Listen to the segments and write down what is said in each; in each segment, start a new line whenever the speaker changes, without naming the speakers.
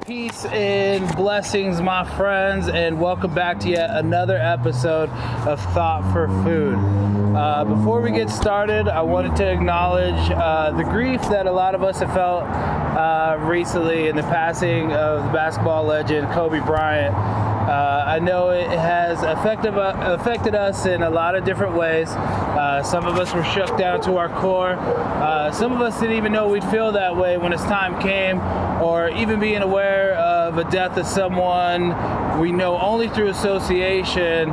Peace and blessings, my friends, and welcome back to yet another episode of Thawt for Food. Before we get started, I wanted to acknowledge the grief that a lot of us have felt recently in the passing of the basketball legend Kobe Bryant. I know it has affected us in a lot of different ways. Some of us were shook down to our core. Some of us didn't even know we'd feel that way when his time came, or even being aware of a death of someone we know only through association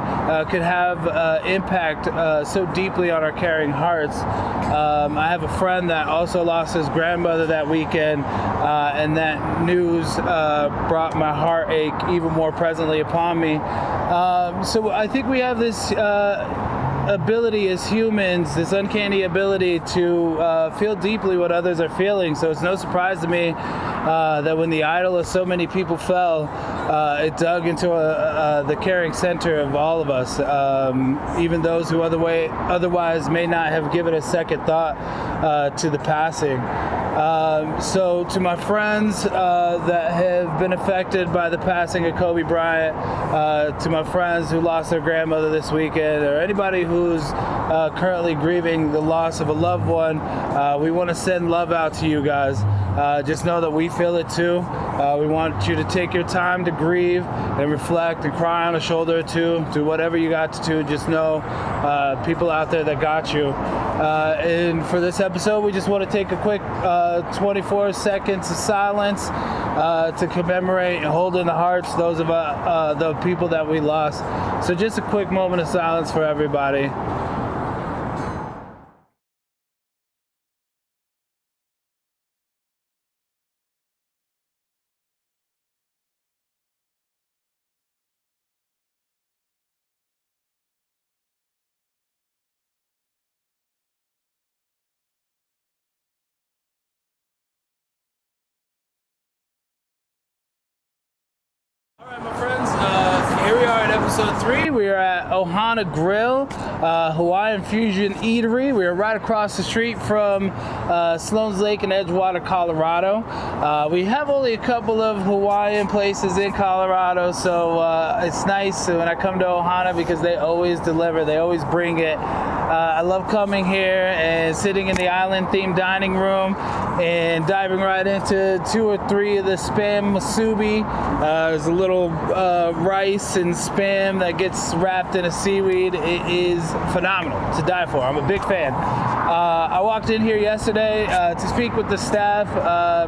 could have impact so deeply on our caring hearts. I have a friend that also lost his grandmother that weekend, and that news brought my heartache even more presently upon me. So I think we have this ability as humans, this uncanny ability to feel deeply what others are feeling. So it's no surprise to me that when the idol of so many people fell, it dug into the caring center of all of us, even those who otherwise may not have given a second thought to the passing. So to my friends that have been affected by the passing of Kobe Bryant, to my friends who lost their grandmother this weekend, or anybody who's currently grieving the loss of a loved one, we want to send love out to you guys. Just know that we feel it too. We want you to take your time to grieve and reflect and cry on a shoulder or two. Do whatever you got to do. Just know people out there that got you. And for this episode, we just want to take a quick 24 seconds of silence to commemorate and hold in the hearts those of the people that we lost. So just a quick moment of silence for everybody. Alright, my friends, here we are at episode 3. We are at Ohana Grille, Hawaiian fusion eatery. We are right across the street from Sloan's Lake in Edgewater, Colorado. We have only a couple of Hawaiian places in Colorado, so it's nice when I come to Ohana because they always deliver. They always bring it. I love coming here and sitting in the island-themed dining room and diving right into 2 or 3 of the Spam musubi. There's a little rice and Spam that gets wrapped in a seaweed. It is phenomenal to die for. I'm a big fan. I walked in here yesterday to speak with the staff,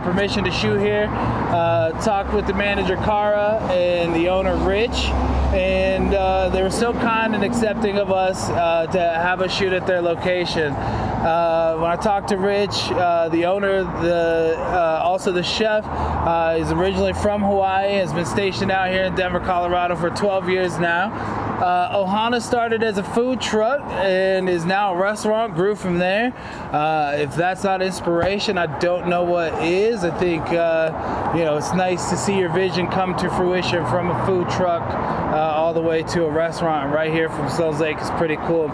permission to shoot here, talked with the manager Kara and the owner Rich, and they were so kind and accepting of us to have us shoot at their location. When I talked to Rich, the owner, also the chef, is originally from Hawaii, has been stationed out here in Denver, Colorado for 12 years now. Ohana started as a food truck and is now a restaurant, grew from there. If that's not inspiration, I don't know what is. I think, it's nice to see your vision come to fruition from a food truck all the way to a restaurant right here from Sloan's Lake. Is pretty cool.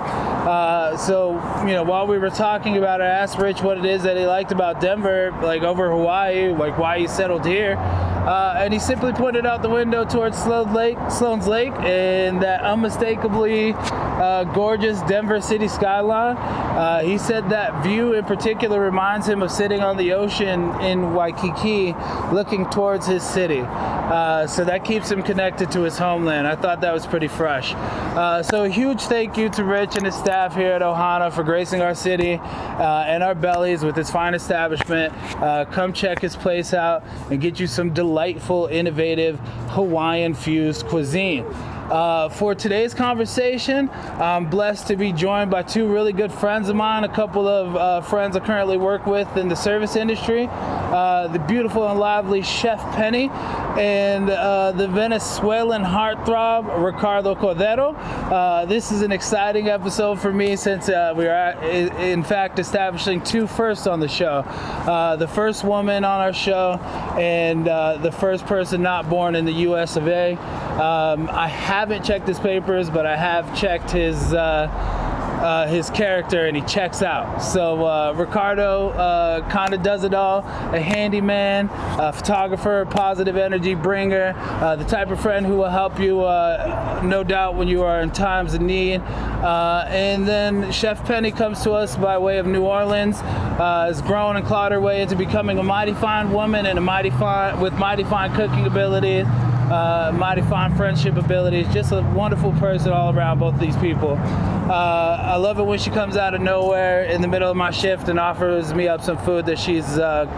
So, while we were talking about it, I asked Rich what it is that he liked about Denver, like over Hawaii, like why he settled here. And he simply pointed out the window towards Sloan's Lake, and that unmistakably gorgeous Denver city skyline. He said that view in particular reminds him of sitting on the ocean in Waikiki looking towards his city. So that keeps him connected to his homeland. I thought that was pretty fresh. So a huge thank you to Rich and his staff here at Ohana for gracing our city and our bellies with his fine establishment. Come check his place out and get you some delightful, innovative Hawaiian-fused cuisine. For today's conversation, I'm blessed to be joined by 2 really good friends of mine, a couple of friends I currently work with in the service industry, the beautiful and lively Chef Penny, and the Venezuelan heartthrob Ricardo Cordero. This is an exciting episode for me since we are, in fact, establishing 2 firsts on the show. The first woman on our show and the first person not born in the U.S. of A. I haven't checked his papers, but I have checked his his character, and he checks out. So Ricardo kind of does it all: a handyman, a photographer, positive energy bringer, the type of friend who will help you, no doubt, when you are in times of need. And then Chef Penny comes to us by way of New Orleans, has grown and clawed her way into becoming a mighty fine woman and with mighty fine cooking abilities, mighty fine friendship abilities. Just a wonderful person all around, both of these people. I love it when she comes out of nowhere in the middle of my shift and offers me up some food that she's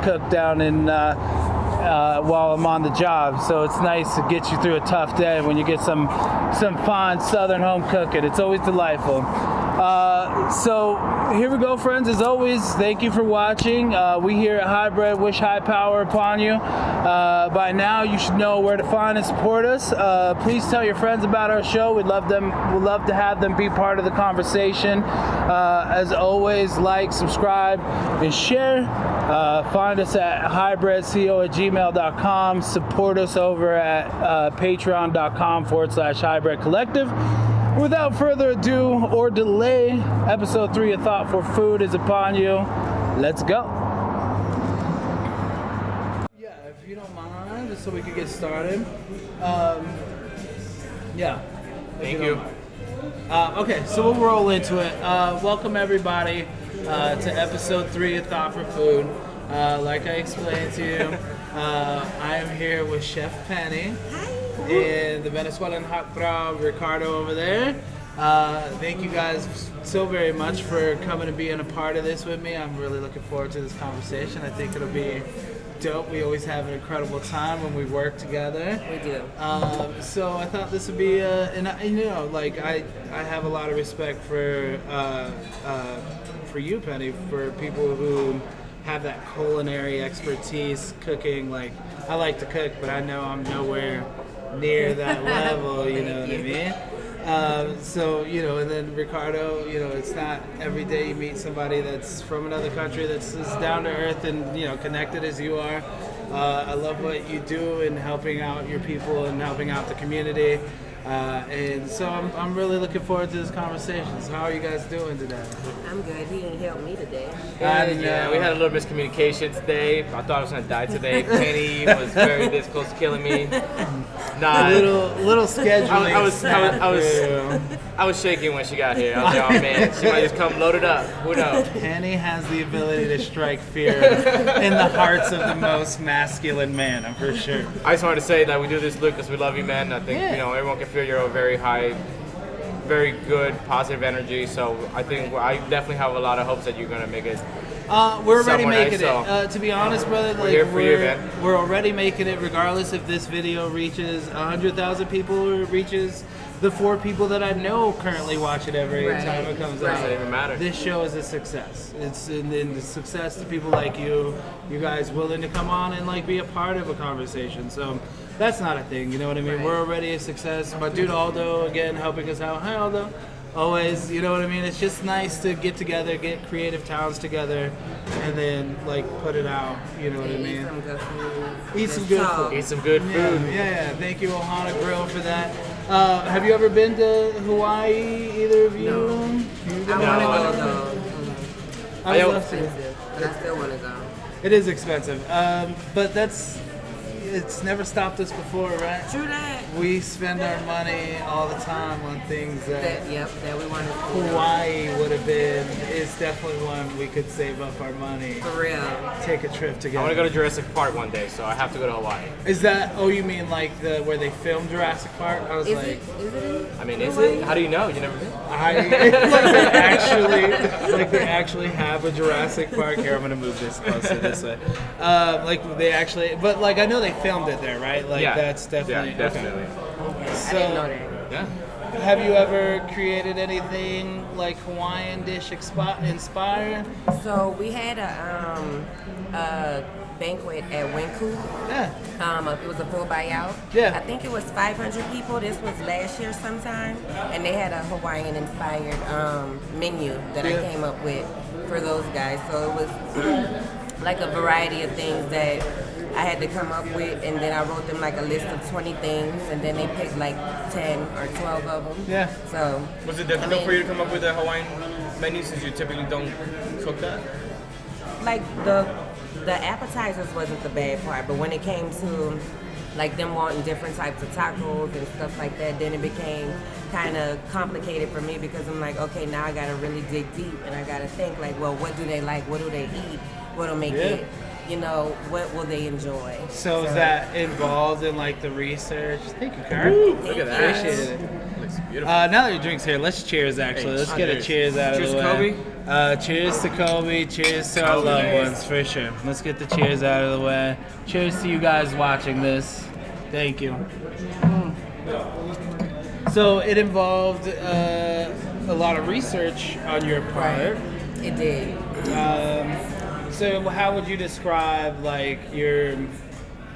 cooked down in while I'm on the job. So it's nice to get you through a tough day when you get some fine Southern home cooking. It's always delightful. So here we go, friends. As always, thank you for watching. We here at Hybrid wish high power upon you. By now, you should know where to find and support us. Please tell your friends about our show. We'd love to have them be part of the conversation. As always, like, subscribe, and share. Find us at hybridco@gmail.com. Support us over at patreon.com/hybridcollective. Without further ado or delay, episode 3 of Thawt for Food is upon you. Let's go. Yeah, if you don't mind, just so we can get started. Yeah.
Thank you.
Okay, so we'll roll into it. Welcome everybody to episode 3 of Thawt for Food. Like I explained to you, I am here with Chef Penny. And the Venezuelan heartthrob Ricardo over there. Thank you guys so very much for coming and being a part of this with me. I'm really looking forward to this conversation. I think it'll be dope. We always have an incredible time when we work together.
We do.
So I thought this would be, I have a lot of respect for you, Penny, for people who have that culinary expertise, cooking. Like, I like to cook, but I know I'm nowhere near that level, you know what I mean? So, and then Ricardo, it's not every day you meet somebody that's from another country that's as down to earth and, connected as you are. I love what you do in helping out your people and helping out the community. And so I'm really looking forward to this conversation. So how are you guys doing today?
I'm good. He didn't help me today.
Yeah, we had a little miscommunication today. I thought I was going to die today. Penny was very this close to killing me.
Nah, little scheduling.
I was shaking when she got here. I was like, oh man, she might just come loaded up. Who knows?
Penny has the ability to strike fear in the hearts of the most masculine man, I'm for sure.
I just wanted to say that we do this, Luke, because we love you, man. I think everyone can feel you're a very high, very good, positive energy. So I think I definitely have a lot of hopes that you're gonna make it.
We're already making
nice,
it. To be honest, brother,
we're here for you, man.
We're already making it, regardless if this video reaches 100,000 people or it reaches the 4 people that I know currently watch it every time it comes out.
Doesn't even matter.
This show is a success. It's in the success to people like you guys willing to come on and be a part of a conversation. So that's not a thing, you know what I mean?
Right.
We're already a success. My dude Aldo, again, helping us out. Hi, Aldo. Always, you know what I mean? It's just nice to get together, get creative towns together, and then put it out. You know what I mean?
Eat some good food.
Eat some good food.
Yeah. Thank you, Ohana Grille, for that. Have you ever been to Hawaii? Either of you?
No.
You
I want to go though.
I would love to.
Expensive, but I still want to go.
It is expensive, but it's never stopped us before, right?
True that.
We spend our money all the time on things that
That we want to do.
Hawaii would have been. Is definitely one we could save up our money.
For real.
Take a trip
I
together.
want to go to Jurassic Park one day, so I have to go to Hawaii.
Is that? Oh, you mean where they filmed Jurassic Park? I was
Is
like,
it? Is it?
I mean, is it? How do you know? You never been?
They actually have a Jurassic Park. Here, I'm gonna move this closer this way. But I know they filmed it there, right? That's definitely.
Yeah, definitely.
Okay.
So,
I didn't know that.
Yeah.
Have you ever created anything Hawaiian dish inspired?
So we had a banquet at Winku.
Yeah.
It was a full buyout.
Yeah.
I think it was 500 people. This was last year sometime, and they had a Hawaiian-inspired menu that I came up with for those guys. So it was a variety of things that I had to come up with, and then I wrote them like a list of 20 things, and then they picked like 10 or 12 of them.
Yeah.
So.
Was it difficult for you to come up with a Hawaiian menu since you typically don't cook that?
Like the appetizers wasn't the bad part, but when it came to like them wanting different types of tacos and stuff like that, then it became kind of complicated for me because I'm like, okay, now I gotta really dig deep and I gotta think like, well, what do they like? What do they eat? What'll make it? You know, what will they enjoy?
So is that involved in like the research? Thank you, Karen.
Look at that.
Appreciate it.
Looks beautiful.
Now that your drink's here, let's cheers actually.
Hey,
Let's get a cheers out of
cheers
the
to
way.
Kobe.
Cheers to Kobe. Cheers to our loved ones for sure. Let's get the cheers out of the way. Cheers to you guys watching this. Thank you. So it involved a lot of research on your part.
It did.
So how would you describe like your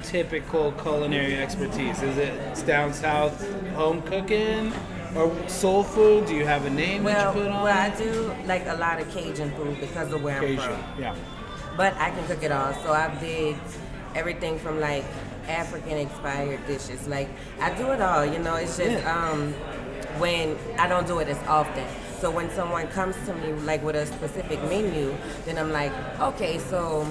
typical culinary expertise? Is it down south home cooking or soul food? Do you have a name that you put on?
Well, I do like a lot of Cajun food because of where I'm
Cajun,
from.
yeah.
But I can cook it all. So I did everything from like African inspired dishes. Like I do it all, you know, it's just when I don't do it as often. So when someone comes to me like with a specific menu, then I'm like, okay, so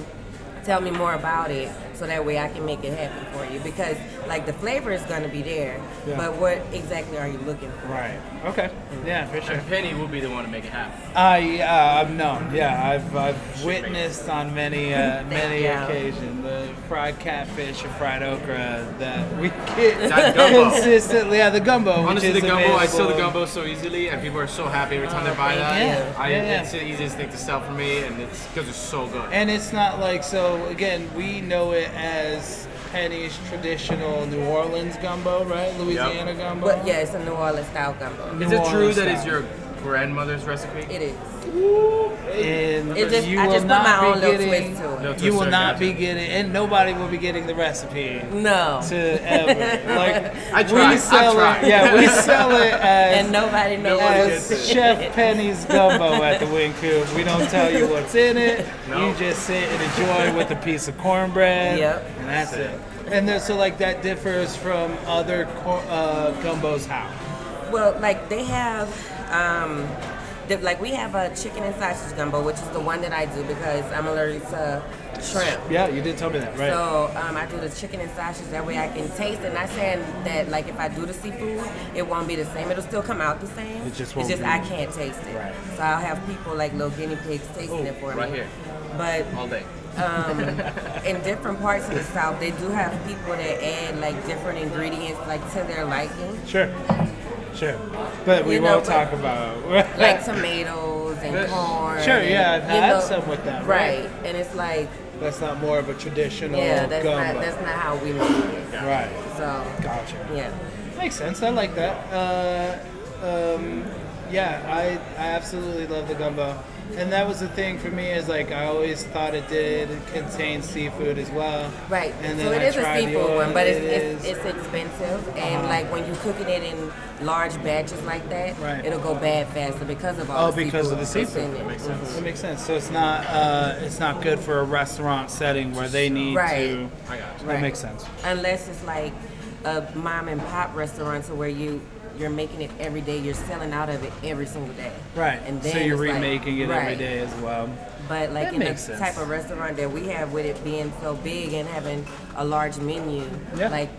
tell me more about it so that way I can make it happen for you. Because like the flavor is gonna be there, but what exactly are you looking for?
Right. Okay. Yeah, for sure.
And Penny will be the one to make it happen.
I've known. Yeah, I've witnessed on many occasions the fried catfish and fried okra that we get
That gumbo.
consistently. Yeah, the gumbo.
Honestly,
which
the
is
gumbo, I sell the
available.
gumbo so easily, and people are so happy every time they buy that. It's the easiest thing to sell for me, and it's because it's so good.
And it's not like, so again, we know it as Penny's traditional New Orleans gumbo, right? Louisiana gumbo.
But yeah, it's a New Orleans style gumbo.
Is it true that it's your grandmother's recipe?
It is.
And
It just,
you
I
will
just put
not
my
be
own little
getting,
twist to it.
No twist
you will
to it,
not
gotcha.
be getting, and nobody will be getting the recipe
No.
to ever. Like
I tried.
we sell
I tried.
it. Yeah, we sell it as
And nobody knows what
as
it is.
Chef Penny's gumbo at the Wing Coop. We don't tell you what's in it.
No.
You just sit and enjoy with a piece of cornbread.
Yep.
And that's it. And then, so like that differs from other gumbos how?
Well, like they have, like we have a chicken and sausage gumbo, which is the one that I do because I'm allergic to shrimp.
Yeah, you did tell me that, right?
So I do the chicken and sausage, that way I can taste it. Not saying that like if I do the seafood, it won't be the same. It'll still come out the same.
It just won't be.
I can't taste it.
Right.
So I'll have people like little guinea pigs tasting it for me.
Right here.
But
All day.
in different parts of the South, they do have people that add like different ingredients like to their liking.
Sure. But we
You know,
won't talk about
Like tomatoes and corn.
Sure, yeah, I've
and,
had some with that.
Right. And it's like,
That's not more of a traditional
that's
gumbo.
not how we make it.
Right.
So
Gotcha.
yeah.
Makes sense. I like that. Yeah, I absolutely love the gumbo. And that was the thing for me, is like I always thought it did contain seafood as well.
Right.
And
So
then
it is a
tried the
seafood
oil.
one, but
It
it's
is.
expensive, and like when you're cooking it in large batches like that,
Right.
it'll go bad faster because of all the
because
seafood
of the
that's
seafood.
in it.
That makes sense. That makes sense. So it's not good for a restaurant setting where they need
Right.
to.
I got you.
That
Right.
makes sense.
Unless it's like a mom and pop restaurant, so where you're making it every day, you're selling out of it every single day.
Right.
And
So
then
you're
it's like-
remaking it every
right.
day as well.
But like
That
in the
makes sense.
type of restaurant that we have, with it being so big and having a large menu,
Yeah.
like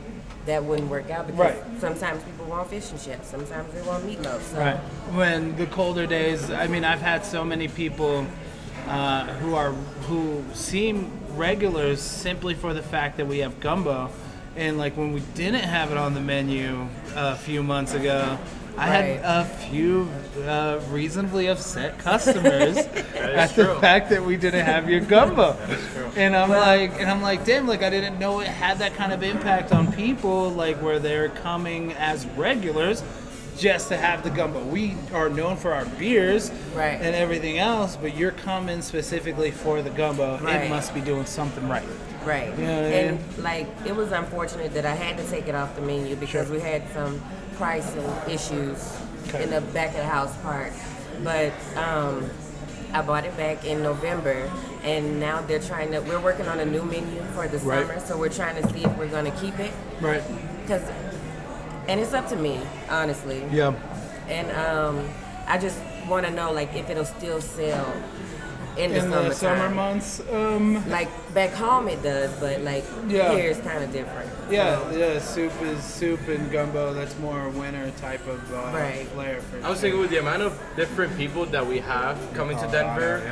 that wouldn't work out because
Right.
sometimes people want fish and chips, sometimes they want meatloaf. So.
Right. When the colder days, I mean, I've had so many people who seem regulars simply for the fact that we have gumbo, and like when we didn't have it on the menu a few months ago, I had
Right.
a few reasonably upset customers at
true.
the fact that we didn't have your gumbo. And I'm like, damn, like I didn't know it had that kind of impact on people, like where they're coming as regulars just to have the gumbo. We are known for our beers
Right.
and everything else, but you're coming specifically for the gumbo. It
Right.
must be doing something right.
Right.
You know what I
and
mean?
like it was unfortunate that I had to take it off the menu because we had some pricing issues
Okay.
in the back of the house part. But I bought it back in November, and now we're working on a new menu for the summer, so we're trying to see if we're going to keep it.
Right.
And it's up to me, honestly.
Yeah.
And I just want to know, like, if it'll still sell in the
summer months.
Like back home it does, but like here it's kind of different.
Yeah, soup is soup and gumbo. That's more winter type of flair. For
I was thinking with the amount of different people that we have coming to Denver,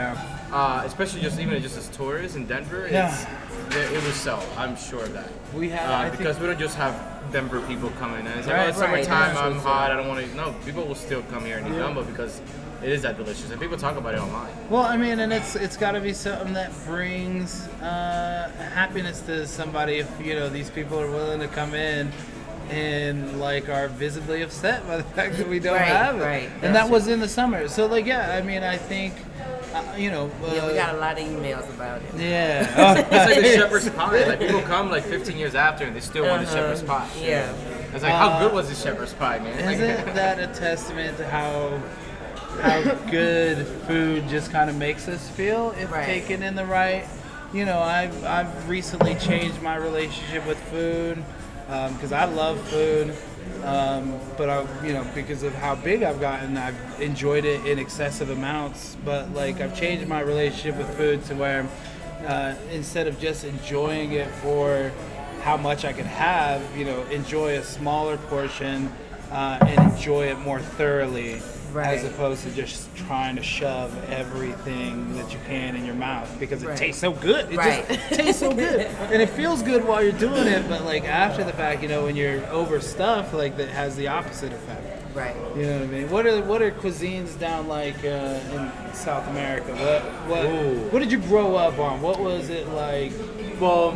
especially just as tourists in Denver, it will sell. I'm sure of that.
We have
because we don't just have Denver people coming in. It's like, it's summertime, I'm hot, I don't want to. No, people will still come here and eat gumbo because it is that delicious, and people talk about it online.
Well, I mean, and it's got to be something that brings happiness to somebody. If these people are willing to come in and like are visibly upset by the fact that we don't have it, and that was in the summer. So like, I mean, I think. We
got a lot of emails about it.
Yeah.
It's like the shepherd's pie. Like people come like 15 years after and they still want the shepherd's pie.
Yeah.
It's like, how good was the shepherd's pie, man?
Isn't that a testament to how good food just kind of makes us feel if taken in the right? I've recently changed my relationship with food because I love food. But because of how big I've gotten, I've enjoyed it in excessive amounts. But like, I've changed my relationship with food to where instead of just enjoying it for how much I could have, enjoy a smaller portion and enjoy it more thoroughly, as opposed to just trying to shove everything that you can in your mouth because it tastes so good. It just tastes so good, and it feels good while you're doing it. But like after the fact, when you're overstuffed, like that has the opposite effect.
Right.
You know what I mean? What are cuisines down like in South America? What did you grow up on? What was it like?
Well,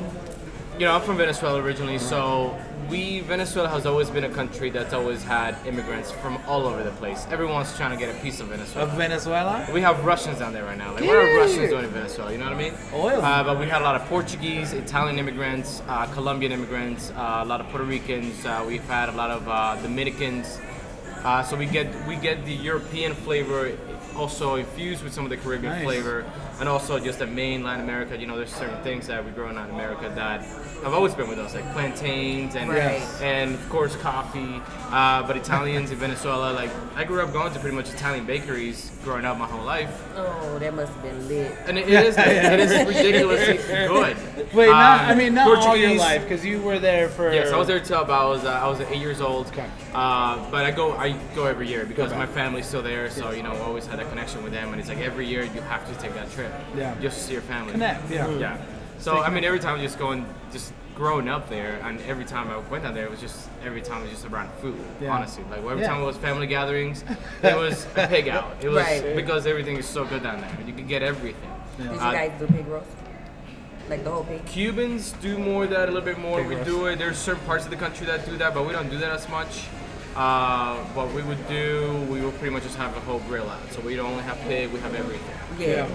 I'm from Venezuela originally, so Venezuela has always been a country that's always had immigrants from all over the place. Everyone's trying to get a piece of Venezuela.
Of Venezuela?
We have Russians down there right now. Like, what are Russians doing in Venezuela? You know what I mean?
Oil.
But we had a lot of Portuguese, Italian immigrants, Colombian immigrants, a lot of Puerto Ricans. We've had a lot of Dominicans. So we get the European flavor also infused with some of the Caribbean flavor, and also just the main Latin America. There's certain things that we grow in Latin America that have always been with us, like plantains and of course coffee. But Italians in Venezuela, like I grew up going to pretty much Italian bakeries growing up my whole life.
Oh, that must have been lit.
And it is ridiculously good.
Wait, not all your life, because you were there for.
Yes, I was there till about I was 8 years old. Okay. But I go every year because my family's still there, so I always had that connection with them, and it's like every year you have to take that trip. Yeah. Just to see your family.
Connect. Yeah.
Yeah. So every time just growing up there, and every time I went down there, it was just around food. Yeah. Honestly, like every time it was family gatherings, it was a pig out. It was because everything is so good down there. You can get everything.
Yeah. Did you guys do pig roast? Like the whole pig?
Cubans do more of that, a little bit more. We do it. There's certain parts of the country that do that, but we don't do that as much. What we would pretty much just have a whole grill out. So we don't only have pig, we have everything.
Yeah.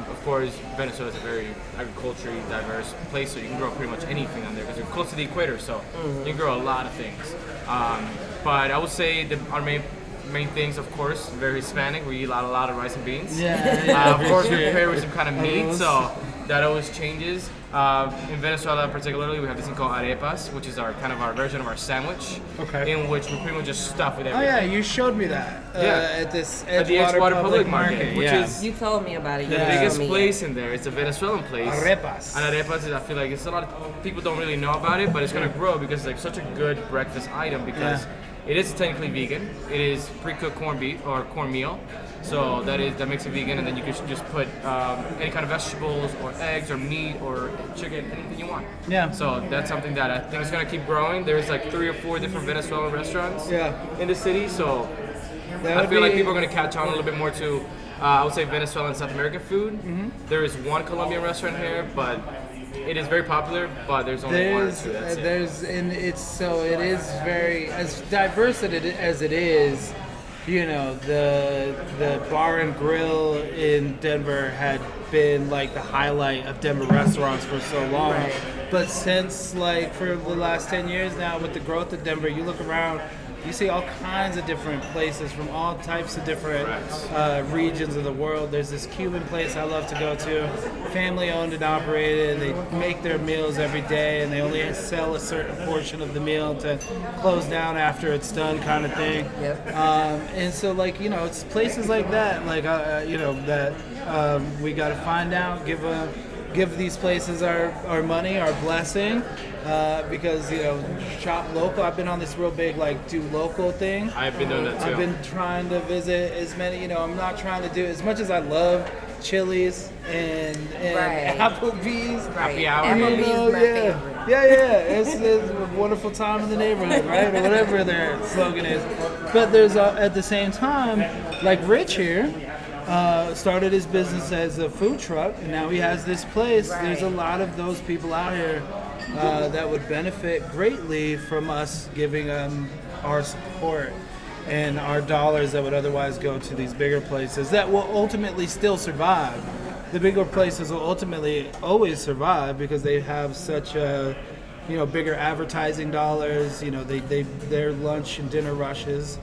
Of course, Venezuela is a very agriculturally diverse place, so you can grow pretty much anything down there because you're close to the equator, so you can grow a lot of things. But I would say our main things, of course, very Hispanic. We eat a lot of rice and beans. Of course, we prepare with some kind of meat, so that always changes. In Venezuela, particularly, we have this thing called arepas, which is our version of our sandwich, in which we pretty much just stuff with everything.
Oh yeah, you showed me that at this
Edgewater Public Market, which is
you told me about it.
The biggest place in there. It's a Venezuelan place.
Arepas.
And arepas is, I feel like, it's a lot of people don't really know about it, but it's gonna grow because it's like such a good breakfast item because it is technically vegan. It is pre-cooked corned beef or cornmeal. So that makes it vegan, and then you can just put any kind of vegetables or eggs or meat or chicken, anything you want. Yeah. So that's something that I think is gonna keep growing. There's like 3 or 4 different Venezuelan restaurants in the city, so I feel like people are gonna catch on a little bit more to I would say Venezuelan and South American food. Mm-hmm. There is one Colombian restaurant here, but it is very popular, but there's only 1 or 2. That's it.
And it is very as diverse as it is. The bar and grill in Denver had been like the highlight of Denver restaurants for so long. Right. But since for the last 10 years now, with the growth of Denver, you look around, You see all kinds of different places from all types of different regions of the world. There's this Cuban place I love to go to, family owned and operated. They make their meals every day, and they only sell a certain portion of the meal to close down after it's done, kind of thing.
Yep.
And so, like, you know, it's places like that, like you know, that we got to find out, give these places our money, our blessing. Because, you know, shop local. I've been on this real big, like, do local thing.
I've been doing that too.
I've been trying to visit as many, you know, I'm not trying to do, as much as I love Chili's and Applebee's.
Happy hour.
Applebee's
You know,
is my favorite.
It's a wonderful time in the neighborhood, right? Or whatever their slogan is. But there's, at the same time, like Rich here, started his business as a food truck, and now he has this place.
Right.
There's a lot of those people out here that would benefit greatly from us giving them our support and our dollars that would otherwise go to these bigger places that will ultimately still survive. The bigger places will ultimately always survive because they have such a, you know, bigger advertising dollars. You know, their lunch and dinner rushes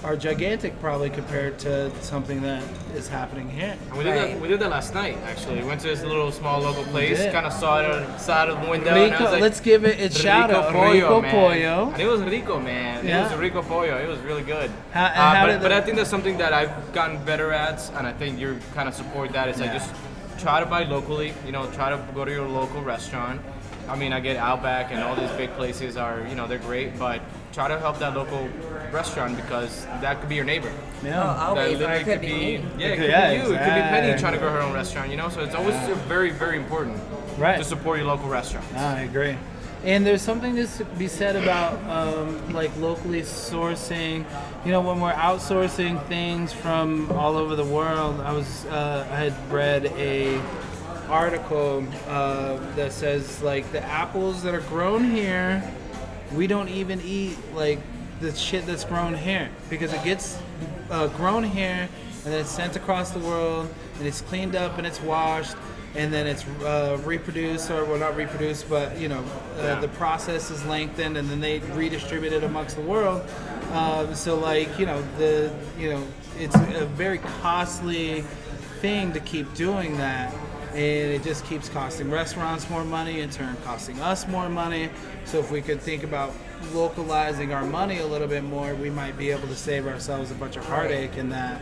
are gigantic, probably compared to something that is happening here.
And we did that last night, actually. We went to this little small local place,
did.
kind of saw it on the side of the window. And I was like,
Let's give it its shout out. Rico
man.
Pollo.
And it was rico, man.
Yeah.
It was rico pollo. It was really good.
But
But I think that's something that I've gotten better at, and I think you kind of support that. Is like just try to buy locally. You know, try to go to your local restaurant. I mean, I get Outback and all these big places are, you know, they're great, but try to help that local restaurant because that could be your neighbor.
Yeah.
Always,
That
or it could be me.
it could be you.
exactly.
It could be Penny trying to grow her own restaurant, you know? So it's always very, very important to support your local restaurants.
I agree. And there's something to be said about like locally sourcing. You know, when we're outsourcing things from all over the world, I had read a article that says like the apples that are grown here, we don't even eat like the shit that's grown here because it gets grown here and then it's sent across the world and it's cleaned up and it's washed and then it's reproduced, or well, not reproduced, but you know, the process is lengthened and then they redistribute it amongst the world. So like, you know, it's a very costly thing to keep doing that. And it just keeps costing restaurants more money, in turn costing us more money. So if we could think about localizing our money a little bit more, we might be able to save ourselves a bunch of heartache in that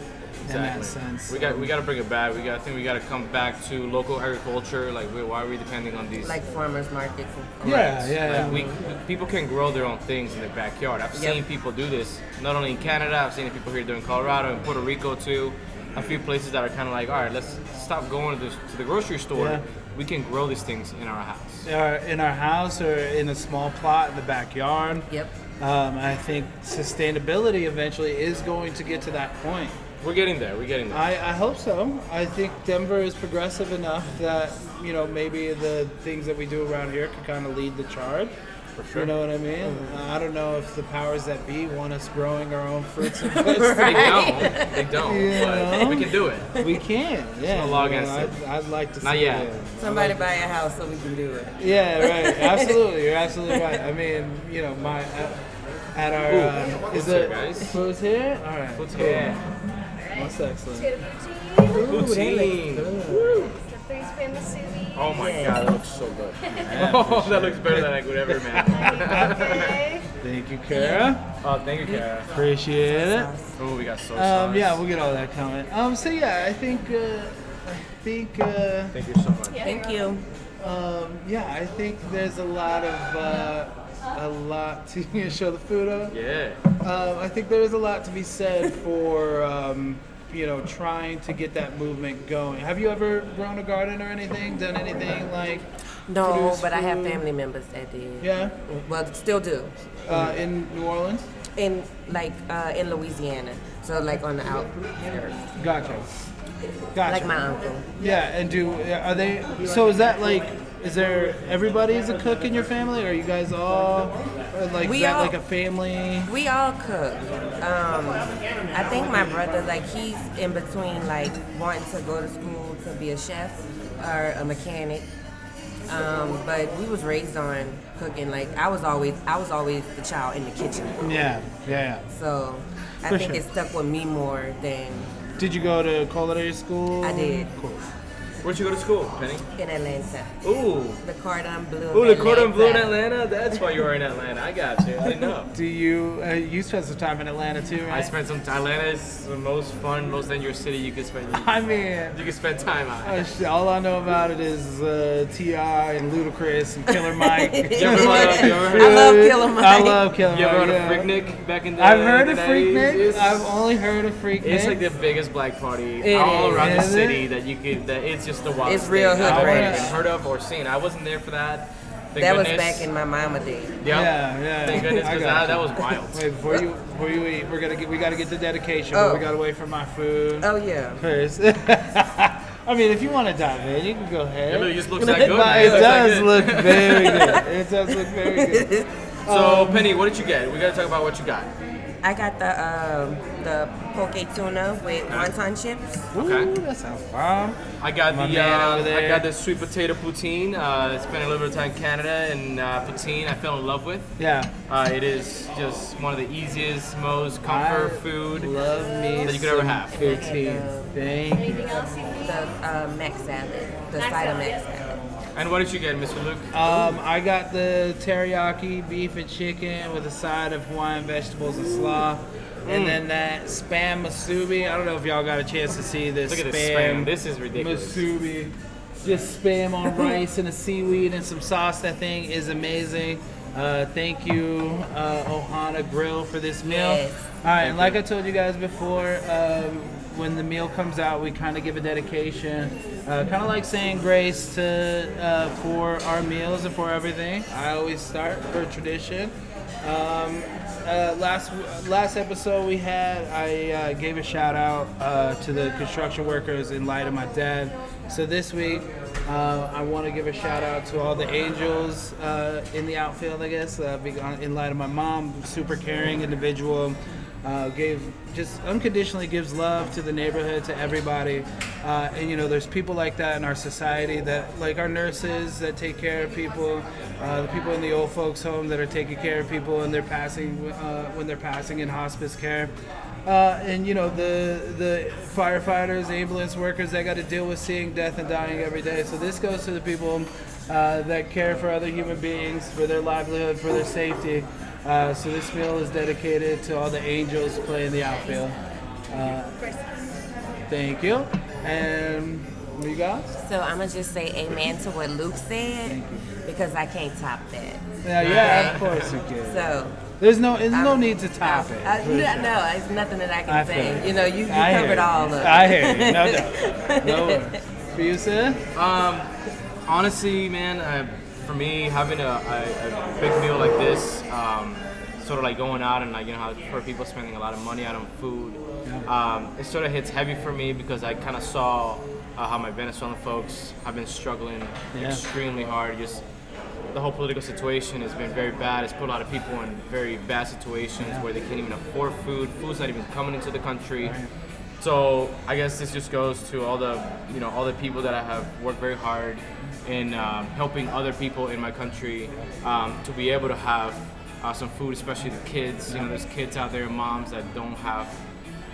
sense.
We got to bring it back. I think we got to come back to local agriculture. Like, why are we depending on these?
Like farmers markets.
Like people can grow their own things in their backyard. I've seen people do this not only in Canada. I've seen people here doing Colorado and Puerto Rico too. A few places that are kind of like, all right, let's stop going to the grocery store.
Yeah.
We can grow these things in our house.
In our house or in a small plot in the backyard.
Yep.
I think sustainability eventually is going to get to that point.
We're getting there.
I hope so. I think Denver is progressive enough that, you know, maybe the things that we do around here can kind of lead the charge.
For sure.
You know what I mean? I don't know if the powers that be want us growing our own fruits and vegetables.
They don't.
You
But
know?
we can do it.
We can, yeah.
no law against it.
I'd like to
Not
see
yet.
it.
Somebody buy a house so we can do it.
Yeah, right. Absolutely. You're absolutely right. I mean, you know, at our
Food's here, guys.
Food's here? All right.
Food's
cool.
here.
That's excellent.
Poutine.
Three-spin masubi.
Oh my god, that looks so good. Oh, that looks better than I could ever imagine.
Okay.
Thank you, Kara.
Oh, thank you, Kara.
Appreciate it.
Oh, we got so sauce.
Yeah, we'll get all that coming. So yeah, I think
Thank you so much.
Thank you.
yeah, I think there's a lot to you gonna show the food up.
Yeah.
I think there is a lot to be said for you know, trying to get that movement going. Have you ever grown a garden or anything? Done anything like?
No,
produce
but I have
food?
family members that did.
Yeah.
Well, still do.
In New Orleans.
In Louisiana. So like on the outskirts.
Gotcha.
Like my uncle.
Yeah, and are they? So is that like? Is there everybody's a cook in your family? Or are you guys all like like a family?
We all cook. I think my brother, like, he's in between, like, wanting to go to school to be a chef or a mechanic. But we was raised on cooking. Like I was always the child in the kitchen.
Yeah.
So I
For
think
sure.
it stuck with me more than
Did you go to culinary school?
I did.
Cool.
Where'd you go to school, Penny?
in Atlanta.
Ooh.
The cordon bleu.
Ooh,
of
the cordon bleu in
Atlanta.
Atlanta? That's why you were in Atlanta. I got you. I didn't know.
Do you you spent some time in Atlanta too, right?
I spent some time. Atlanta is the most fun, most dangerous city you could spend.
I mean,
You can spend time at.
all I know about it is T.I. and Ludacris and Killer Mike.
You ever heard
I love Killer Mike.
I love Killer
You ever
Mike.
heard of Freaknik back in the
I've heard of
the
Freaknik.
90s?
I've only heard of Freaknik.
It's like the biggest black party
It
all
is.
around the
Is it?
city that you could. That it's just the wildest
It's real
thing
hood
I've ever
crazy.
even heard of or seen. I wasn't there for that. Thank
That was
goodness.
back in my mama day.
Yep.
Yeah.
Thank goodness,
I
because
got
that
you.
was wild.
Wait, before you eat, we gotta get the dedication,
Oh.
but we gotta wait for my food.
Oh yeah.
First. I mean, if you want to dive in, you can go ahead.
Yeah, but it just looks that good.
But
man.
it
looks that
does
good.
look very good. It does look very good.
So, Penny, what did you get? We got to talk about what you got.
I got the poke tuna with wonton chips.
Okay.
Ooh, that sounds bomb.
I got
My
the
man over there.
I got the sweet potato poutine. Spent a little bit of time in Canada, and poutine I fell in love with.
Yeah.
It is just one of the easiest, most comfort
I
food.
Love me
that you could ever
some
have.
poutine. Thank you.
Anything else you need?
The mac salad. The
Mac
side of
salad.
mac salad.
And what did you get, Mr. Luke?
I got the teriyaki beef and chicken with a side of Hawaiian vegetables and slaw. And then that spam musubi. I don't know if y'all got a chance to see this.
Look at this spam. This is ridiculous.
Musubi. Just spam on rice and a seaweed and some sauce. That thing is amazing. Thank you, Ohana Grille, for this meal.
Yes.
All right, and like I told you guys before, when the meal comes out, we kind of give a dedication, kind of like saying grace to for our meals and for everything. I always start for tradition. Last episode we had, I gave a shout out to the construction workers in light of my dad. So this week, I want to give a shout out to all the angels in the outfield, I guess, in light of my mom, super caring individual. Just unconditionally gives love to the neighborhood, to everybody. And there's people like that in our society, that like our nurses that take care of people, the people in the old folks home that are taking care of people when they're passing in hospice care. And the firefighters, ambulance workers that got to deal with seeing death and dying every day. So this goes to the people that care for other human beings, for their livelihood, for their safety. So this meal is dedicated to all the angels playing the outfield. Thank you. And what you got?
So I'm gonna just say amen to what Luke said because I can't top that.
Yeah, of course you can.
So
There's no need to top it.
No, it's nothing that I can
I feel
say.
it.
You
I hear
covered
you.
all of it.
I hear you. No doubt. No worries. For you, sir?
Honestly, man, for me, having a big meal like this, sort of like going out and how for people spending a lot of money out on food, it sort of hits heavy for me because I kind of saw how my Venezuelan folks have been struggling extremely hard. Just the whole political situation has been very bad. It's put a lot of people in very bad situations where they can't even afford food. Food's not even coming into the country. Right. So I guess this just goes to all the people that I have worked very hard in helping other people in my country to be able to have some food, especially the kids. There's kids out there, moms that don't have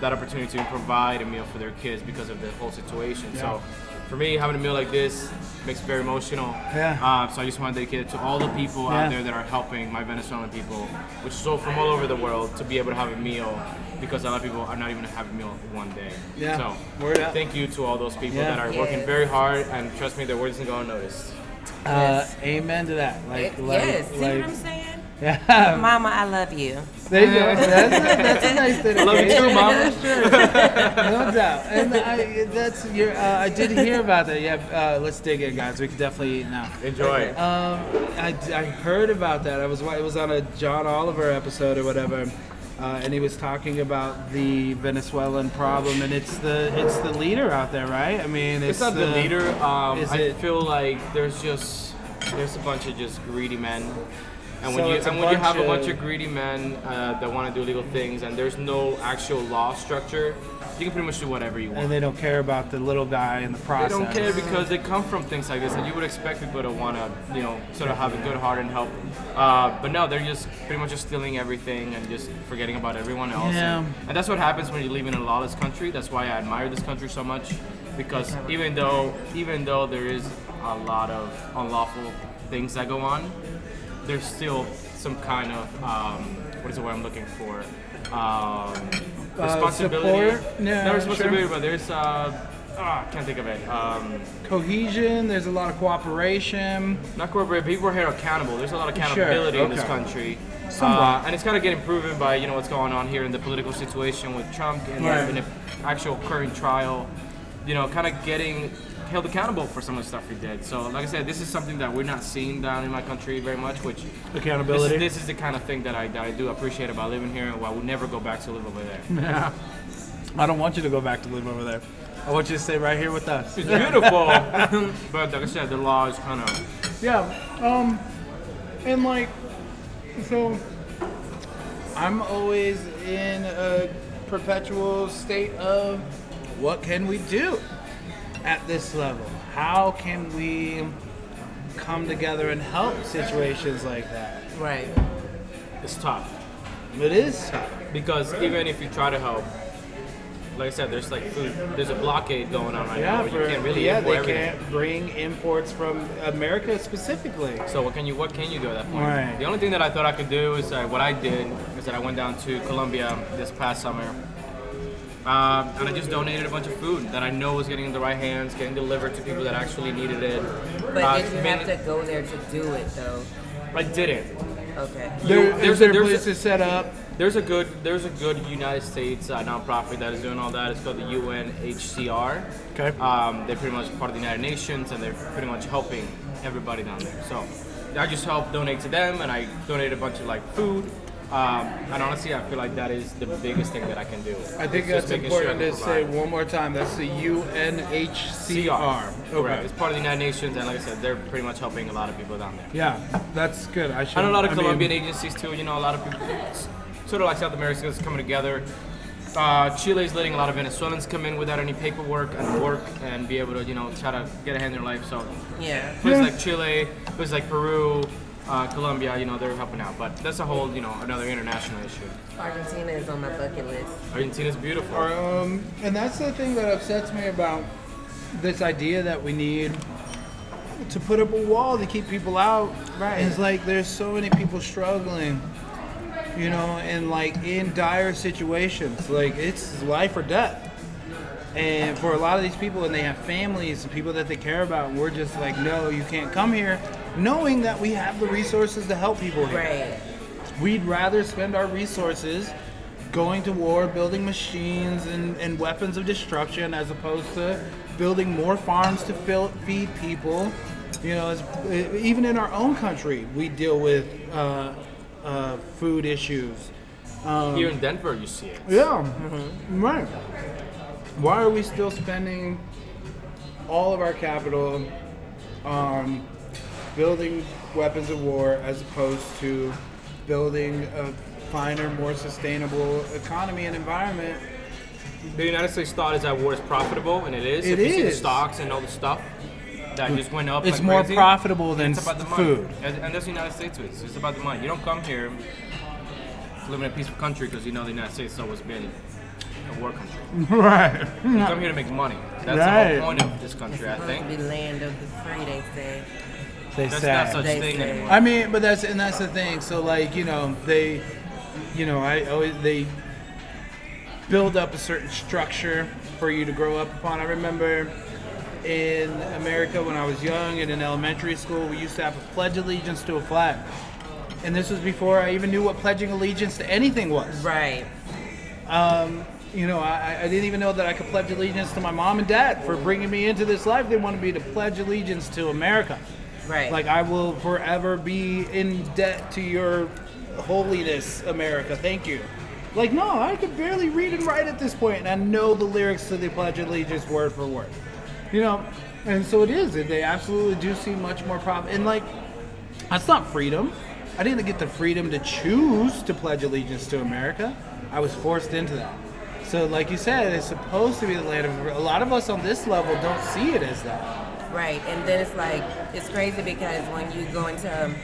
that opportunity to provide a meal for their kids because of the whole situation. Yeah. So for me, having a meal like this makes me very emotional. Yeah. So I just want to dedicate it to all the people out there that are helping my Venezuelan people, which is so from all over the world, to be able to have a meal, because a lot of people are not even going to have a meal one day. Yeah. So thank you to all those people that are working very hard, and trust me, their words isn't going unnoticed.
Amen to that.
See what I'm saying?
Yeah.
Mama, I love you.
There you go. That's a nice dedication.
I love you too, Mama.
Sure. No doubt. And I did hear about that. Yeah. Let's dig in, guys. We can definitely eat now.
Enjoy.
I heard about that. It was on a John Oliver episode or whatever. And he was talking about the Venezuelan problem, and it's the leader out there, right? I mean,
it's not the leader. I feel like there's a bunch of just greedy men And
So
when
it's
you have a bunch of greedy men that want to do illegal things, and there's no actual law structure, you can pretty much do whatever you want.
And they don't care about the little guy in the
They
process.
don't care because they come from things like this, and you would expect people to want to, sort of have a good heart and help. But no, they're just pretty much just stealing everything and just forgetting about everyone else.
Yeah.
And that's what happens when you live in a lawless country. That's why I admire this country so much, because even though there is a lot of unlawful things that go on, there's still some kind of what is the word I'm looking for? Responsibility.
Support? Yeah,
Not responsibility,
sure.
but there's I can't think of it.
Cohesion. There's a lot of cooperation.
Not corporate. People are held accountable. There's a lot of accountability in this
okay.
country,
Somewhat.
and it's kind of getting proven by what's going on here in the political situation with Trump and
Right.
in the actual current trial. Kind of getting held accountable for some of the stuff he did. So, like I said, this is something that we're not seeing down in my country very much, which
Accountability.
This is the kind of thing that I do appreciate about living here, and I would never go back to live over there.
Yeah. I don't want you to go back to live over there. I want you to stay right here with us.
It's beautiful, but like I said, the law is kind of
Yeah. And like, so I'm always in a perpetual state of what can we do at this level? How can we come together and help situations like that?
Right.
it's tough.
It is tough.
Because even if you try to help, like I said, there's like food. There's a blockade going on right now where you can't really import
they
everything.
can't bring imports from America specifically.
So what can you do at that point?
Right.
The only thing that I thought I could do is what I did is that I went down to Colombia this past summer, and I just donated a bunch of food that I know was getting in the right hands, getting delivered to people that actually needed it.
But did you have to go there to do it though?
I didn't.
Okay.
There's a place to set up.
There's a good United States nonprofit that is doing all that. It's called the UNHCR.
Okay.
They're pretty much part of the United Nations, and they're pretty much helping everybody down there. So I just helped donate to them, and I donated a bunch of like food. And honestly, I feel like that is the biggest thing that I can do.
I think
Just
that's
making sure I
important
can
to say
provide.
one more time. That's the UNHCR.
Correct. It's part of the United Nations, and like I said, they're pretty much helping a lot of people down there.
Yeah, that's good. I
And a lot of Colombian agencies too. A lot of people, sort of like South Americans coming together. Chile is letting a lot of Venezuelans come in without any paperwork and work and be able to, try to get ahead in their life. So
Yeah.
places like Chile, places like Peru, Colombia, they're helping out. But that's a whole, another international issue.
Argentina is on my bucket list.
Argentina's beautiful.
And that's the thing that upsets me about this idea that we need to put up a wall to keep people out.
Right.
It's like there's so many people struggling, and like in dire situations. Like it's life or death. And for a lot of these people, and they have families and people that they care about, and we're just like, no, you can't come here, knowing that we have the resources to help people here.
Right.
We'd rather spend our resources going to war, building machines and weapons of destruction, as opposed to building more farms to feed people. Even in our own country, we deal with food issues.
Here in Denver, you see it.
Yeah, right. Why are we still spending all of our capital on building weapons of war as opposed to building a finer, more sustainable economy and environment?
The United States thought is that war is profitable, and it is.
It
if you see the
is.
stocks and all the stuff that just went up,
It's
like
more
crazy,
profitable than
it's about the money.
food.
And that's the United States. It's about the money. You don't come here to live in a peaceful country because the United States has always been a war country.
Right.
You come here to make money. That's
Right.
the whole point of this
It's
country, I
supposed
think.
to be land of the free, they say.
They
That's
say.
not such
They
thing
say.
anymore.
I mean, but that's the thing. So like, they, they build up a certain structure for you to grow up upon. I remember in America when I was young and in elementary school, we used to have a pledge allegiance to a flag. And this was before I even knew what pledging allegiance to anything was.
Right.
I didn't even know that I could pledge allegiance to my mom and dad for bringing me into this life. They wanted me to pledge allegiance to America.
Right.
Like, I will forever be in debt to your holiness, America. Thank you. Like, no, I could barely read and write at this point, and I know the lyrics to the Pledge of Allegiance word for word. And so it is. They absolutely do see much more profit. And, like, that's not freedom. I didn't get the freedom to choose to pledge allegiance to America. I was forced into that. So like you said, it's supposed to be the land of, a lot of us on this level don't see it as that.
Right, and then it's like, it's crazy because when you go into